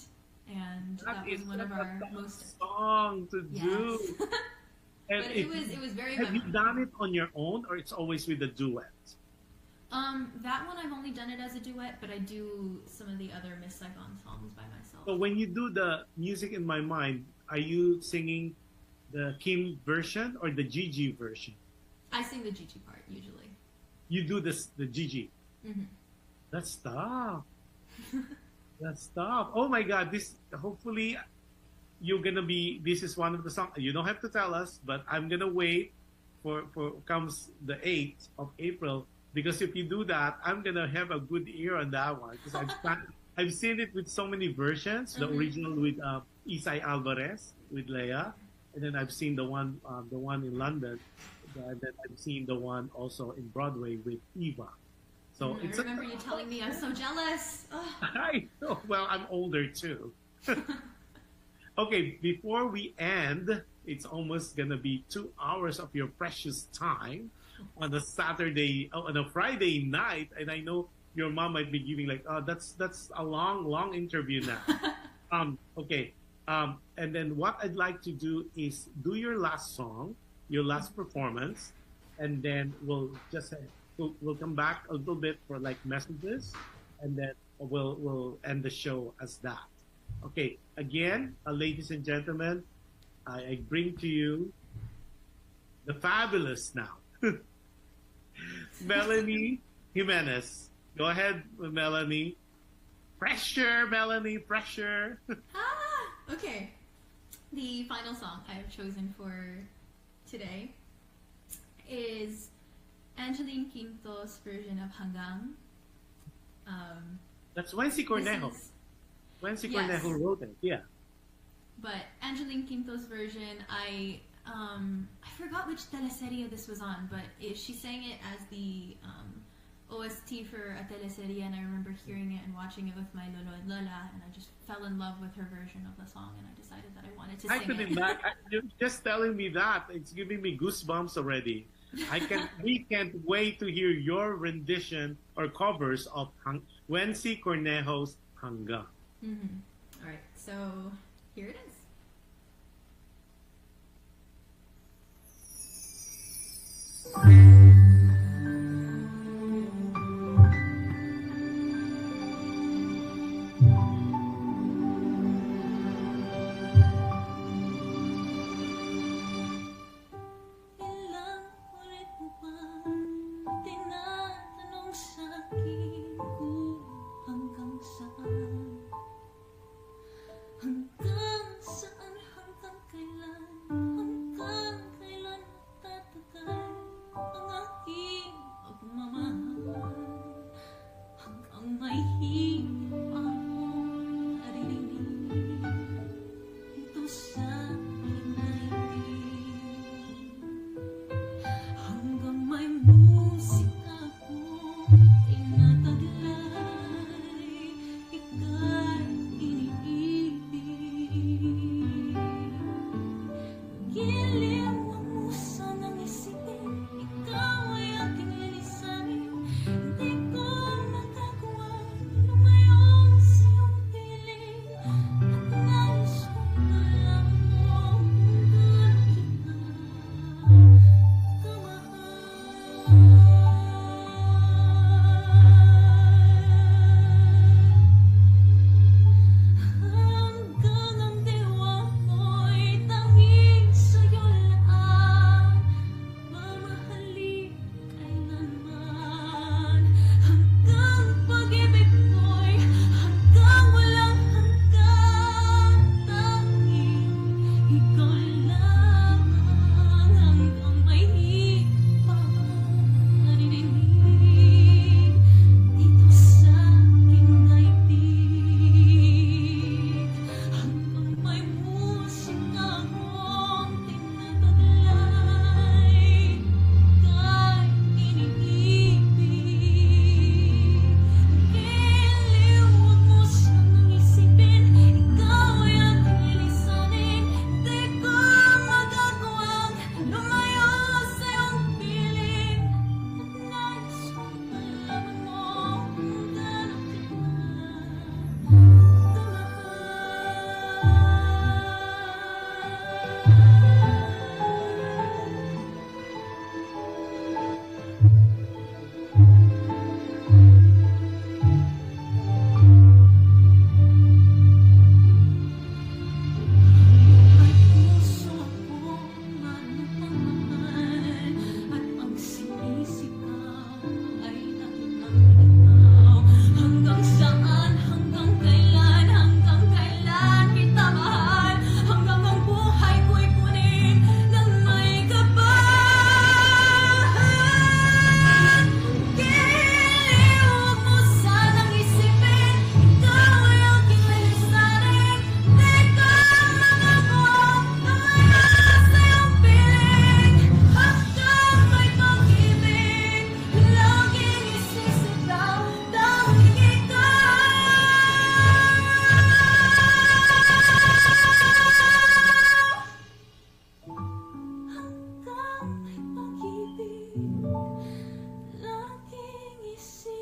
and that was one of our most song to do. But it was very Have you memorable. done it on your own, or it's always with a duet? That one I've only done it as a duet, but I do some of the other Miss Saigon songs by myself. So when you do the Music in My Mind, are you singing the Kim version or the Gigi version? I sing the Gigi part usually. You do the Gigi. Mm-hmm. That's tough. That's tough. Oh my God! Hopefully this is one of the songs. You don't have to tell us, but I'm gonna wait for comes the 8th of April, because if you do that, I'm gonna have a good ear on that one, because I've seen it with so many versions. The original with Isai Alvarez with Leia, and then I've seen the one in London, and then I've seen the one also in Broadway with Eva. So I remember you telling me. I'm so jealous. Oh. I know. Well, I'm older too. Okay, before we end, it's almost gonna be 2 hours of your precious time on a Friday night, and I know your mom might be giving like, oh, that's a long interview now. Okay. And then what I'd like to do is do your last song, your last performance, and then we'll come back a little bit for like messages, and then we'll end the show as that. Okay. Again, ladies and gentlemen, I bring to you the fabulous now, Melanie Jimenez. Go ahead, Melanie. Pressure, Melanie, pressure. Okay. The final song I have chosen for today is Angeline Quinto's version of Hanggang. That's Wency Cornejo. Wency Cornejo wrote it, yeah. But Angeline Quinto's version, I forgot which teleserie this was on, but she sang it as the OST for a teleserie, and I remember hearing it and watching it with my lolo and lola, and I just fell in love with her version of the song, and I decided that I wanted to sing it. You're just telling me that, it's giving me goosebumps already. We can't wait to hear your rendition or covers of Wency Cornejo's Hanggang. All right, so here it is.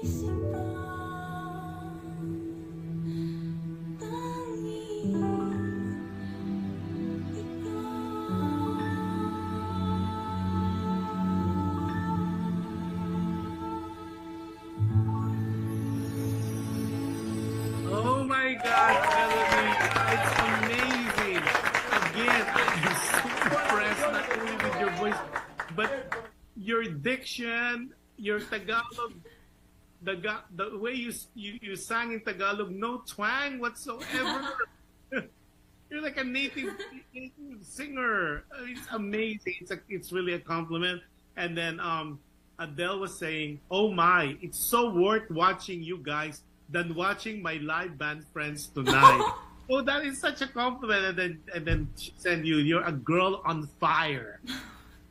Oh my God, Melanie, it's amazing. Again, I'm so impressed not only with your voice, but your diction, your Tagalog, the way you sang in Tagalog, no twang whatsoever. You're like a native singer. It's amazing. It's really a compliment. And then Adele was saying, "Oh my, it's so worth watching you guys than watching my live band friends tonight." Oh, that is such a compliment. And then she said, "You're a girl on fire."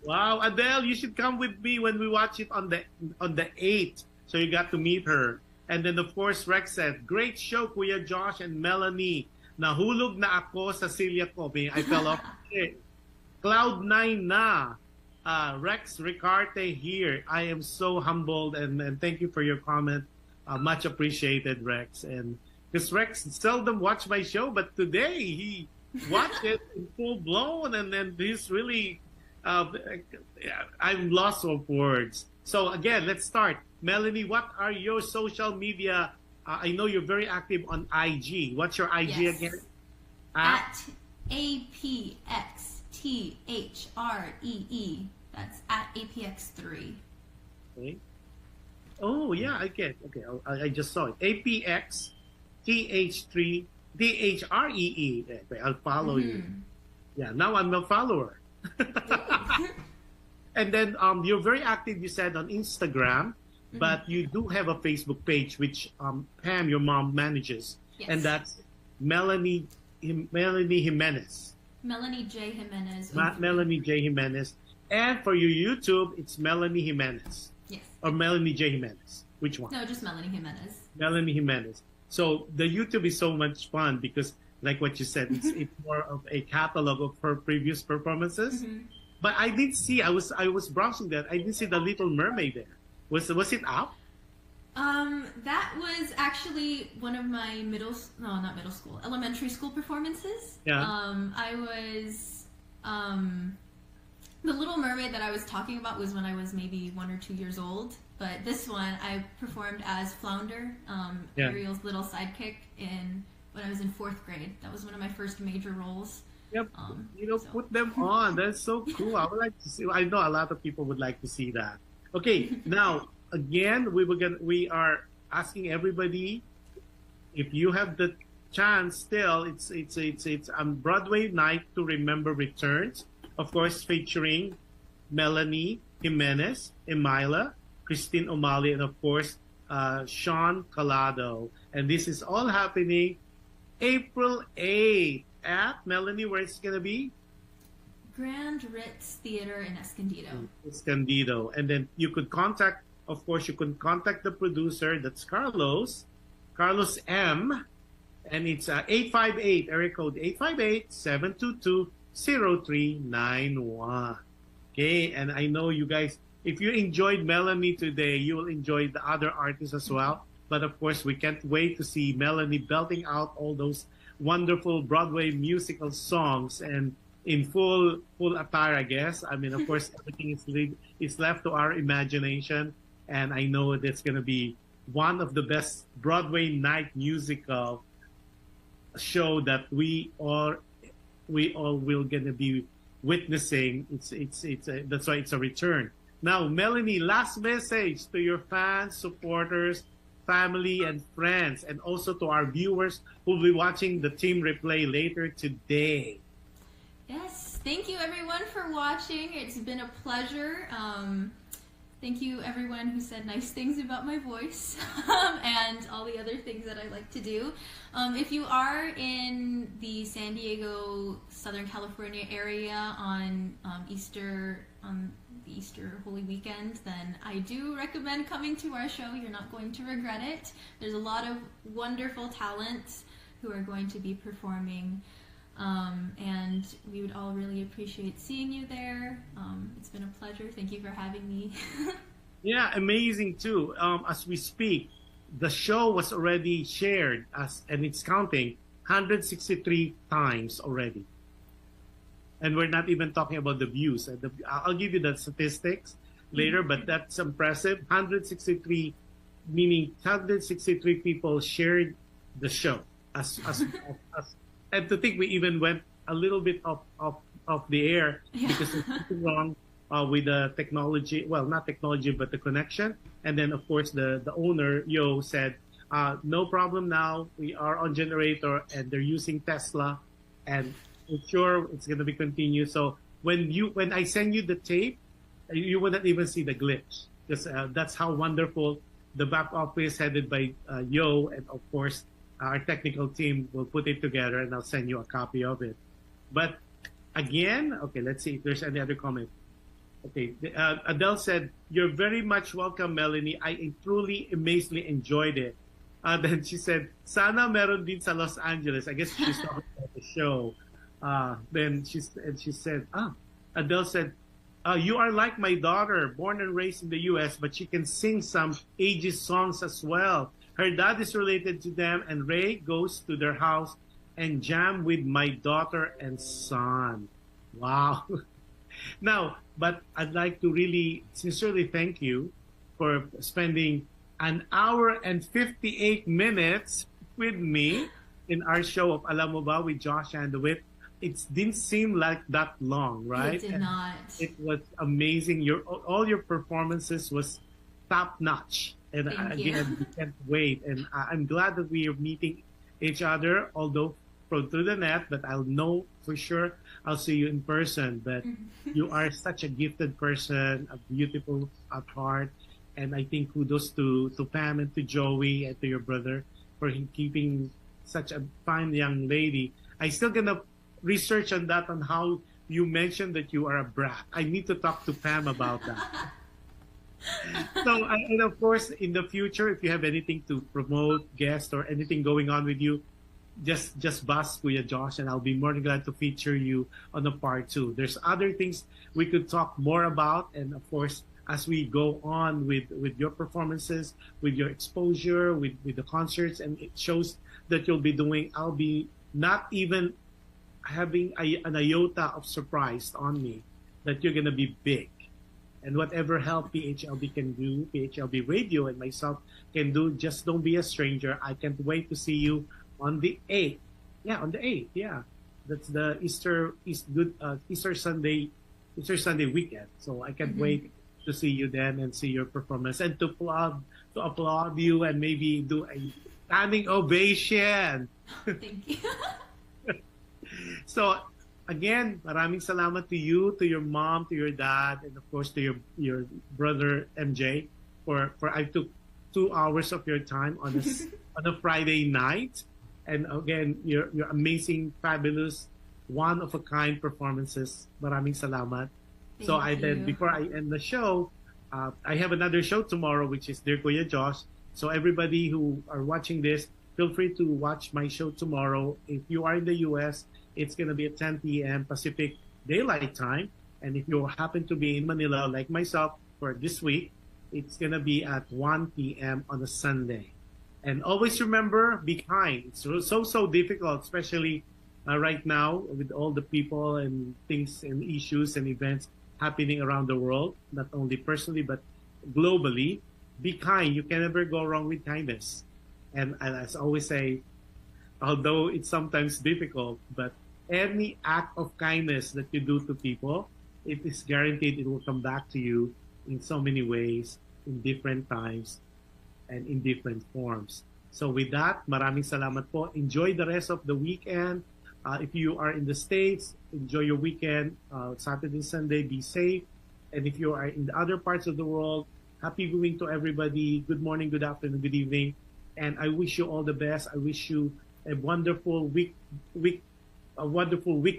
Wow, Adele, you should come with me when we watch it on the 8th. So you got to meet her. And then of course Rex said, "Great show, Kuya Josh and Melanie. Nahulog na ako sa silya ko." I fell off. Cloud 9 na. Rex Ricarte here. I am so humbled and thank you for your comment. Much appreciated, Rex. And because Rex seldom watch my show, but today he watched it in full blown, and then he's really, I'm lost of words. So again, let's start. Melanie, what are your social media? I know you're very active on IG. What's your IG Yes. again? At APXTHREE. That's at APX3. Okay. Oh yeah, I get. Okay, I just saw it. APX TH3 DHREE. Okay, I'll follow you. Yeah, now I'm a follower. And then you're very active, you said, on Instagram, but you do have a Facebook page, which Pam, your mom, manages. Yes. And that's Melanie Jimenez. Melanie J. Jimenez. Melanie J. Jimenez. And for your YouTube, it's Melanie Jimenez. Yes. Or Melanie J. Jimenez. Which one? No, just Melanie Jimenez. Melanie Jimenez. So the YouTube is so much fun because, like what you said, it's more of a catalog of her previous performances. But I did see, I was browsing that, I did see the Little Mermaid there. Was it up? That was actually one of my elementary school performances. Yeah. I was, the Little Mermaid that I was talking about was when I was maybe 1 or 2 years old. But this one, I performed as Flounder, Ariel's little sidekick, when I was in 4th grade. That was one of my first major roles. Yep. Put them on. That's so cool. I would like to see. I know a lot of people would like to see that. Okay, now again, we are asking everybody if you have the chance. Still, it's Broadway Night to Remember returns. Of course, featuring Melanie Jimenez, Emila, Christine O'Malley, and of course, Sean Collado. And this is all happening April 8th at Melanie, where it's going to be? Grand Ritz Theater in Escondido. Escondido. And then you could contact the producer, that's Carlos M. And it's 858, area code 858-722-0391. Okay, and I know you guys, if you enjoyed Melanie today, you will enjoy the other artists as well. But of course, we can't wait to see Melanie belting out all those wonderful Broadway musical songs and in full attire, I guess. I mean, of course, everything is left to our imagination. And I know that's going to be one of the best Broadway night musical show that we all will going to be witnessing. That's why it's a return. Now, Melanie, last message to your fans, supporters, family, and friends, and also to our viewers who will be watching the team replay later today. Yes, thank you everyone for watching. It's been a pleasure. Thank you everyone who said nice things about my voice and all the other things that I like to do. If you are in the San Diego, Southern California area on the Easter Holy Weekend, then I do recommend coming to our show. You're not going to regret it. There's a lot of wonderful talent who are going to be performing. And we would all really appreciate seeing you there. It's been a pleasure. Thank you for having me. Yeah, amazing too. As we speak, the show was already shared and it's counting 163 times already. And we're not even talking about the views. I'll give you the statistics later, but that's impressive. 163, meaning 163 people shared the show. And to think we even went a little bit off the air because there's something wrong with the technology. Well, not technology, but the connection. And then, of course, the owner, Yo, said, no problem now. We are on generator and they're using Tesla. And it's sure it's going to be continued. So when I send you the tape, you wouldn't even see the glitch. Because that's how wonderful the back office headed by Yo, and of course, our technical team will put it together and I'll send you a copy of it. But again, okay, let's see if there's any other comment. Okay, Adele said, "You're very much welcome, Melanie. I truly, amazingly enjoyed it." Then she said, "Sana meron din sa Los Angeles." I guess she's talking about the show. Then she said, Adele said, "You are like my daughter, born and raised in the U.S., but she can sing some ages songs as well. Her dad is related to them, and Ray goes to their house and jam with my daughter and son." Wow. Now, but I'd like to really sincerely thank you for spending an hour and 58 minutes with me in our show of Alam Mo Ba with Jush Andowitt. It didn't seem like that long, right? It did not. It was amazing. All your performances was top notch. And Thank you. again, we can't wait. And I'm glad that we are meeting each other, although through the net, but I'll know for sure I'll see you in person. But you are such a gifted person, a beautiful at heart. And I think kudos to Pam and to Joey and to your brother for keeping such a fine young lady. I still gonna research on that, on how you mentioned that you are a brat. I need to talk to Pam about that. So, and of course, in the future, if you have anything to promote, guest, or anything going on with you, just buzz Kuya Josh, and I'll be more than glad to feature you on the part 2. There's other things we could talk more about, and of course, as we go on with your performances, with your exposure, with the concerts, and it shows that you'll be doing, I'll be not even having an iota of surprise on me that you're going to be big. And whatever help PHLV can do, PHLV Radio and myself can do, just don't be a stranger. I can't wait to see you on the 8th. Yeah, on the 8th. Yeah. That's the Easter Sunday weekend. So I can't wait to see you then and see your performance and to applaud you and maybe do a standing ovation. Thank you. So again, maraming salamat to you, to your mom, to your dad, and of course to your brother MJ for I took 2 hours of your time on a Friday night, and again your amazing, fabulous, one of a kind performances. Maraming salamat. Then before I end the show, I have another show tomorrow, which is Dear Kuya Josh. So everybody who are watching this, feel free to watch my show tomorrow. If you are in the U.S., it's going to be at 10 p.m. Pacific Daylight Time. And if you happen to be in Manila, like myself, for this week, it's going to be at 1 p.m. on a Sunday. And always remember, be kind. It's so difficult, especially right now with all the people and things and issues and events happening around the world, not only personally, but globally. Be kind. You can never go wrong with kindness. And as I always say, although it's sometimes difficult, but any act of kindness that you do to people, it is guaranteed it will come back to you in so many ways, in different times, and in different forms. So with that, maraming salamat po. Enjoy the rest of the weekend. If you are in the States, enjoy your weekend. Saturday, Sunday, be safe. And if you are in the other parts of the world, happy viewing to everybody. Good morning, good afternoon, good evening. And I wish you all the best. I wish you a wonderful week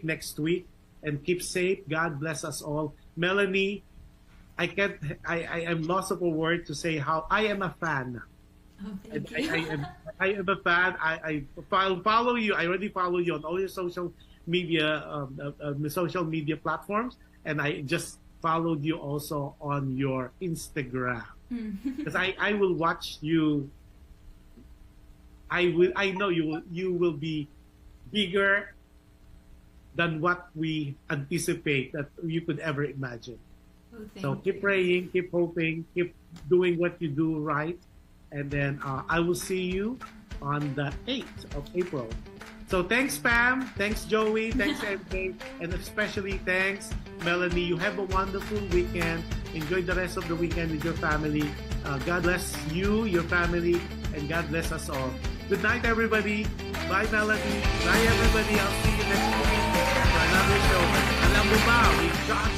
next week, and keep safe. God bless us all. Melanie, I am lost of a word to say how I am a fan. Oh, thank you. I am a fan. I follow you. I already follow you on all your social media platforms, and I just followed you also on your Instagram. Because I will watch you. I know you will be bigger than what we anticipate that you could ever imagine. Oh, So thank keep you. praying, keep hoping, keep doing what you do right. And then I will see you on the 8th of April. So thanks, Pam. Thanks, Joey. Thanks, MK. And especially thanks, Melanie. You have a wonderful weekend. Enjoy the rest of the weekend with your family. God bless you, your family, and God bless us all. Good night, everybody. Bye, Melanie. Bye, everybody. I'll see you next week for another show. Alam mo ba, with Josh